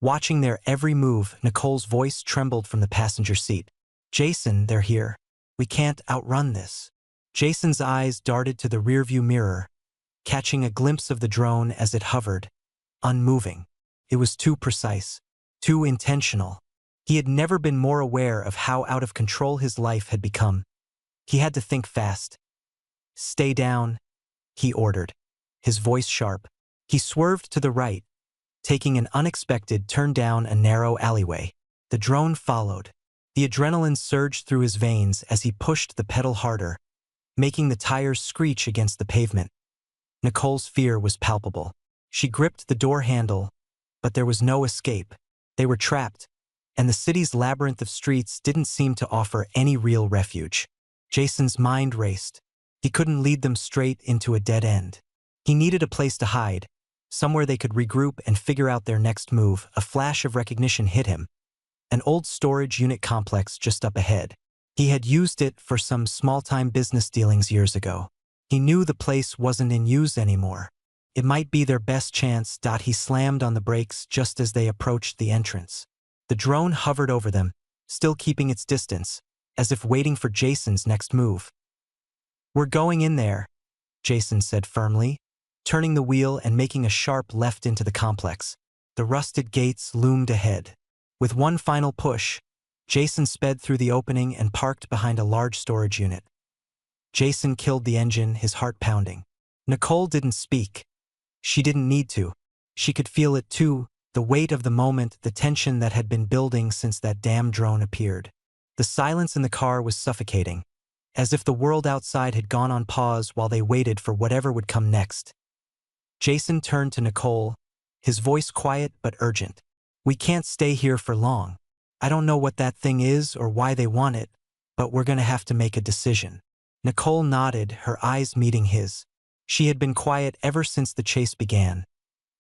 watching their every move. Nicole's voice trembled from the passenger seat. Jason, they're here. We can't outrun this. Jason's eyes darted to the rearview mirror, catching a glimpse of the drone as it hovered, unmoving. It was too precise, too intentional. He had never been more aware of how out of control his life had become. He had to think fast. Stay down, he ordered, his voice sharp. He swerved to the right, taking an unexpected turn down a narrow alleyway. The drone followed. The adrenaline surged through his veins as he pushed the pedal harder, making the tires screech against the pavement. Nicole's fear was palpable. She gripped the door handle, but there was no escape. They were trapped, and the city's labyrinth of streets didn't seem to offer any real refuge. Jason's mind raced. He couldn't lead them straight into a dead end. He needed a place to hide, somewhere they could regroup and figure out their next move. A flash of recognition hit him. An old storage unit complex just up ahead. He had used it for some small-time business dealings years ago. He knew the place wasn't in use anymore. It might be their best chance. He slammed on the brakes just as they approached the entrance. The drone hovered over them, still keeping its distance, as if waiting for Jason's next move. We're going in there, Jason said firmly, turning the wheel and making a sharp left into the complex. The rusted gates loomed ahead. With one final push, Jason sped through the opening and parked behind a large storage unit. Jason killed the engine, his heart pounding. Nicole didn't speak. She didn't need to. She could feel it too, the weight of the moment, the tension that had been building since that damn drone appeared. The silence in the car was suffocating, as if the world outside had gone on pause while they waited for whatever would come next. Jason turned to Nicole, his voice quiet but urgent. We can't stay here for long. I don't know what that thing is or why they want it, but we're going to have to make a decision. Nicole nodded, her eyes meeting his. She had been quiet ever since the chase began,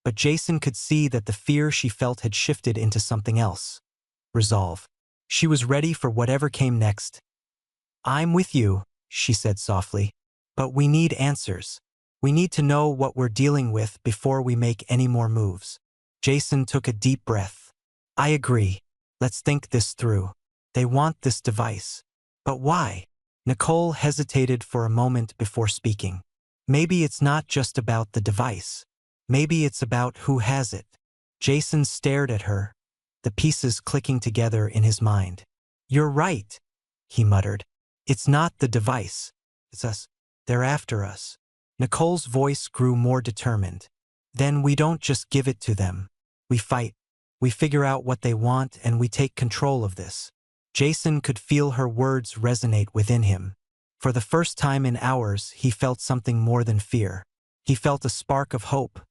but Jason could see that the fear she felt had shifted into something else. Resolve. She was ready for whatever came next. "I'm with you," she said softly, "but we need answers. We need to know what we're dealing with before we make any more moves." Jason took a deep breath. "I agree. Let's think this through. They want this device. But why?" Nicole hesitated for a moment before speaking. "Maybe it's not just about the device. Maybe it's about who has it." Jason stared at her, the pieces clicking together in his mind. "You're right," he muttered. "It's not the device. It's us. They're after us." Nicole's voice grew more determined. "Then we don't just give it to them. We fight. We figure out what they want and we take control of this." Jason could feel her words resonate within him. For the first time in hours, he felt something more than fear. He felt a spark of hope.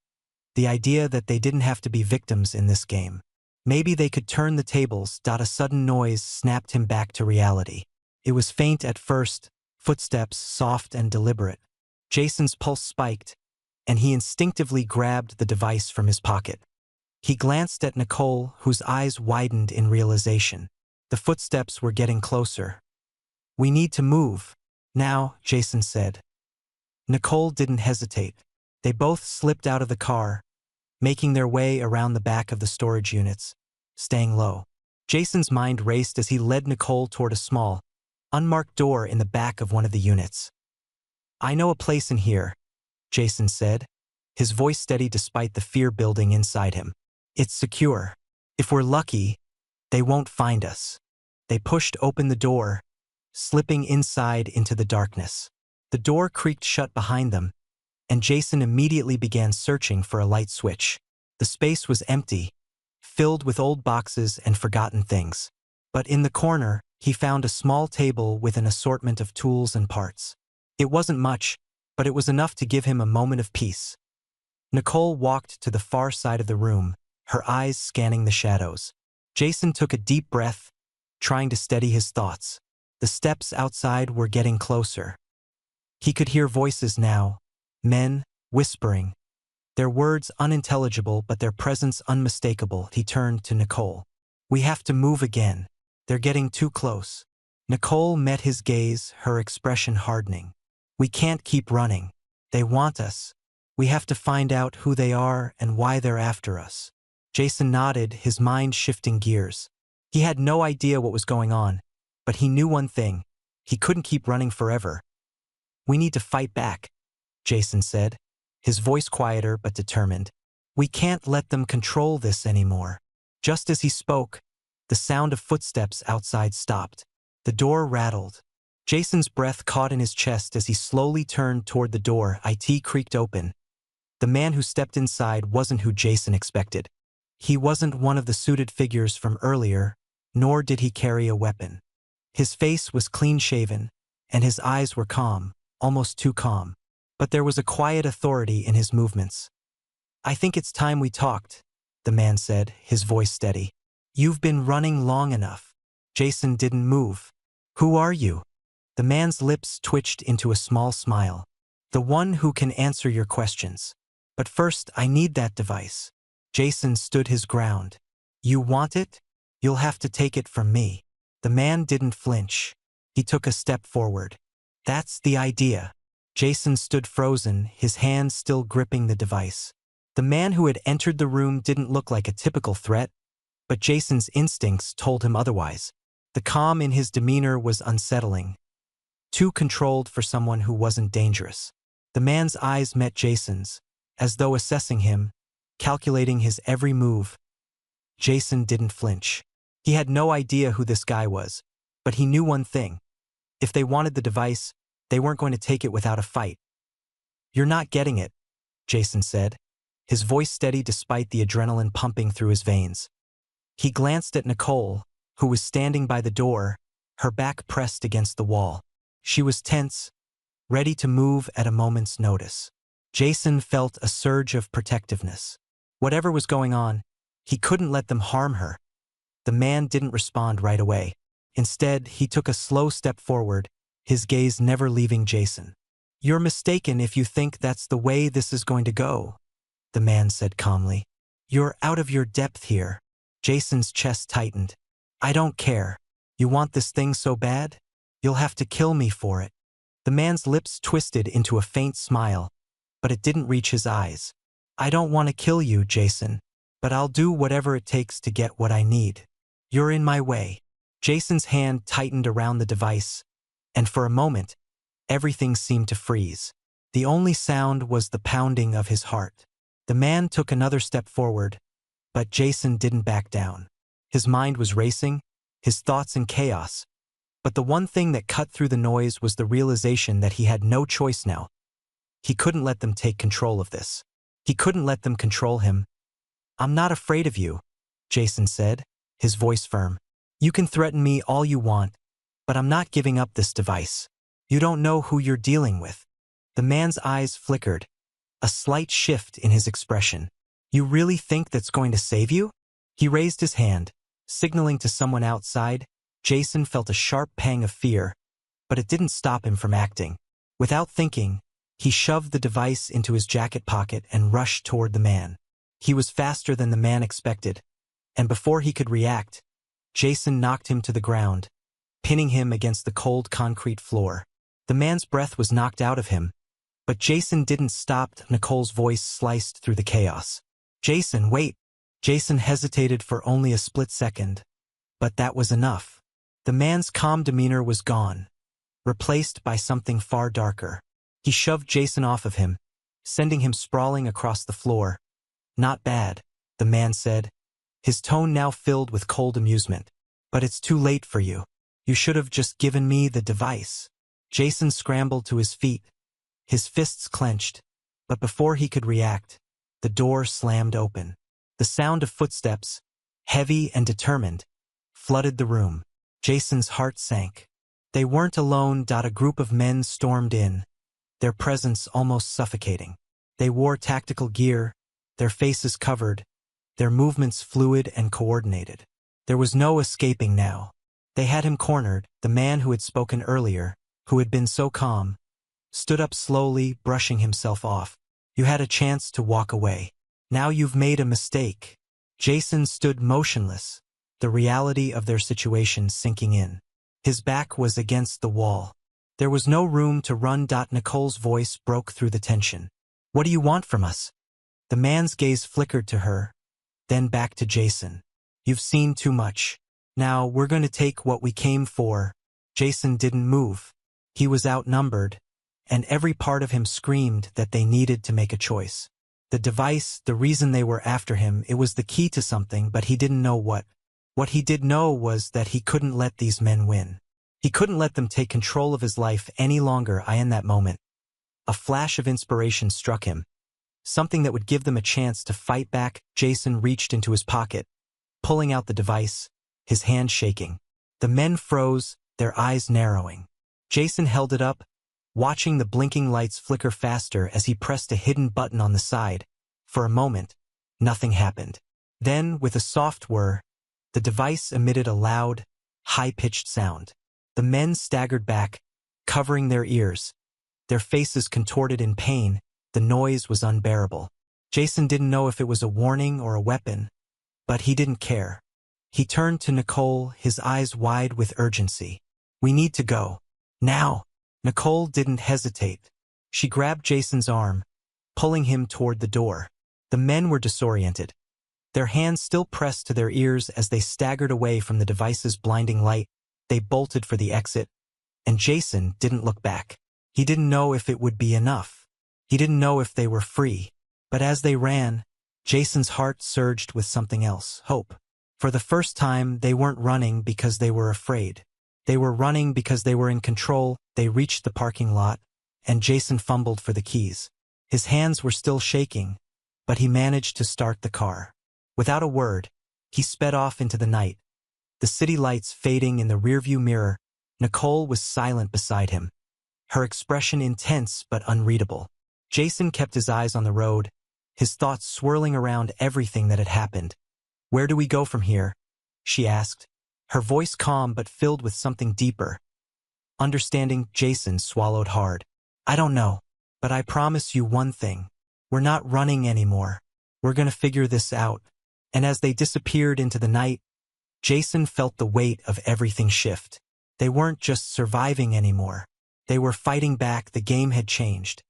The idea that they didn't have to be victims in this game. Maybe they could turn the tables. A sudden noise snapped him back to reality. It was faint at first, footsteps soft and deliberate. Jason's pulse spiked, and he instinctively grabbed the device from his pocket. He glanced at Nicole, whose eyes widened in realization. The footsteps were getting closer. "We need to move now," Jason said. Nicole didn't hesitate. They both slipped out of the car, making their way around the back of the storage units, staying low. Jason's mind raced as he led Nicole toward a small, unmarked door in the back of one of the units. "I know a place in here," Jason said, his voice steady despite the fear building inside him. "It's secure. If we're lucky, they won't find us." They pushed open the door, slipping inside into the darkness. The door creaked shut behind them, and Jason immediately began searching for a light switch. The space was empty, filled with old boxes and forgotten things. But in the corner, he found a small table with an assortment of tools and parts. It wasn't much, but it was enough to give him a moment of peace. Nicole walked to the far side of the room, her eyes scanning the shadows. Jason took a deep breath, trying to steady his thoughts. The steps outside were getting closer. He could hear voices now, men, whispering. Their words unintelligible but their presence unmistakable. He turned to Nicole. "We have to move again. They're getting too close." Nicole met his gaze, her expression hardening. "We can't keep running. They want us. We have to find out who they are and why they're after us." Jason nodded, his mind shifting gears. He had no idea what was going on, but he knew one thing. He couldn't keep running forever. "We need to fight back," Jason said, his voice quieter but determined. "We can't let them control this anymore." Just as he spoke, the sound of footsteps outside stopped. The door rattled. Jason's breath caught in his chest as he slowly turned toward the door. It creaked open. The man who stepped inside wasn't who Jason expected. He wasn't one of the suited figures from earlier, nor did he carry a weapon. His face was clean-shaven, and his eyes were calm, almost too calm. But there was a quiet authority in his movements. "I think it's time we talked," the man said, his voice steady. "You've been running long enough." Jason didn't move. "Who are you?" The man's lips twitched into a small smile. "The one who can answer your questions. But first, I need that device." Jason stood his ground. "You want it? You'll have to take it from me." The man didn't flinch. He took a step forward. "That's the idea." Jason stood frozen, his hands still gripping the device. The man who had entered the room didn't look like a typical threat, but Jason's instincts told him otherwise. The calm in his demeanor was unsettling, too controlled for someone who wasn't dangerous. The man's eyes met Jason's, as though assessing him, calculating his every move. Jason didn't flinch. He had no idea who this guy was, but he knew one thing. If they wanted the device, they weren't going to take it without a fight. "You're not getting it," Jason said, his voice steady despite the adrenaline pumping through his veins. He glanced at Nicole, who was standing by the door, her back pressed against the wall. She was tense, ready to move at a moment's notice. Jason felt a surge of protectiveness. Whatever was going on, he couldn't let them harm her. The man didn't respond right away. Instead, he took a slow step forward, his gaze never leaving Jason. "You're mistaken if you think that's the way this is going to go." the man said calmly. You're out of your depth here. Jason's chest tightened. I don't care. You want this thing so bad? You'll have to kill me for it. The man's lips twisted into a faint smile, but it didn't reach his eyes. I don't want to kill you, Jason, but I'll do whatever it takes to get what I need. You're in my way. Jason's hand tightened around the device, and for a moment, everything seemed to freeze. The only sound was the pounding of his heart. The man took another step forward, but Jason didn't back down. His mind was racing, his thoughts in chaos. But the one thing that cut through the noise was the realization that he had no choice now. He couldn't let them take control of this. He couldn't let them control him. I'm not afraid of you, Jason said, his voice firm. You can threaten me all you want, but I'm not giving up this device. You don't know who you're dealing with. The man's eyes flickered, a slight shift in his expression. You really think that's going to save you? He raised his hand, signaling to someone outside. Jason felt a sharp pang of fear, but it didn't stop him from acting. Without thinking, he shoved the device into his jacket pocket and rushed toward the man. He was faster than the man expected, and before he could react, Jason knocked him to the ground, pinning him against the cold concrete floor. The man's breath was knocked out of him, but Jason didn't stop. Nicole's voice sliced through the chaos. Jason, wait! Jason hesitated for only a split second, but that was enough. The man's calm demeanor was gone, replaced by something far darker. He shoved Jason off of him, sending him sprawling across the floor. Not bad, the man said, his tone now filled with cold amusement. But it's too late for you. You should have just given me the device. Jason scrambled to his feet, his fists clenched, but before he could react, the door slammed open. The sound of footsteps, heavy and determined, flooded the room. Jason's heart sank. They weren't alone. A group of men stormed in, their presence almost suffocating. They wore tactical gear, their faces covered, their movements fluid and coordinated. There was no escaping now. They had him cornered. The man who had spoken earlier, who had been so calm, stood up slowly, brushing himself off. You had a chance to walk away. Now you've made a mistake. Jason stood motionless, the reality of their situation sinking in. His back was against the wall. There was no room to run. Nicole's voice broke through the tension. What do you want from us? The man's gaze flickered to her, then back to Jason. You've seen too much. Now we're going to take what we came for. Jason didn't move. He was outnumbered, and every part of him screamed that they needed to make a choice. The device, the reason they were after him, it was the key to something, but he didn't know what. What he did know was that he couldn't let these men win. He couldn't let them take control of his life any longer. In that moment, a flash of inspiration struck him. Something that would give them a chance to fight back. Jason reached into his pocket, pulling out the device, his hand shaking. The men froze, their eyes narrowing. Jason held it up, watching the blinking lights flicker faster as he pressed a hidden button on the side. For a moment, nothing happened. Then, with a soft whir, the device emitted a loud, high-pitched sound. The men staggered back, covering their ears. Their faces contorted in pain. The noise was unbearable. Jason didn't know if it was a warning or a weapon, but he didn't care. He turned to Nicole, his eyes wide with urgency. We need to go. Now. Nicole didn't hesitate. She grabbed Jason's arm, pulling him toward the door. The men were disoriented, their hands still pressed to their ears as they staggered away from the device's blinding light. They bolted for the exit, and Jason didn't look back. He didn't know if it would be enough. He didn't know if they were free. But as they ran, Jason's heart surged with something else, hope. For the first time, they weren't running because they were afraid. They were running because they were in control. They reached the parking lot, and Jason fumbled for the keys. His hands were still shaking, but he managed to start the car. Without a word, he sped off into the night. The city lights fading in the rearview mirror, Nicole was silent beside him, her expression intense but unreadable. Jason kept his eyes on the road, his thoughts swirling around everything that had happened. Where do we go from here? She asked, her voice calm but filled with something deeper. Understanding, Jason swallowed hard. I don't know, but I promise you one thing. "We're not running anymore. We're gonna figure this out." And as they disappeared into the night, Jason felt the weight of everything shift. They weren't just surviving anymore. They were fighting back. The game had changed.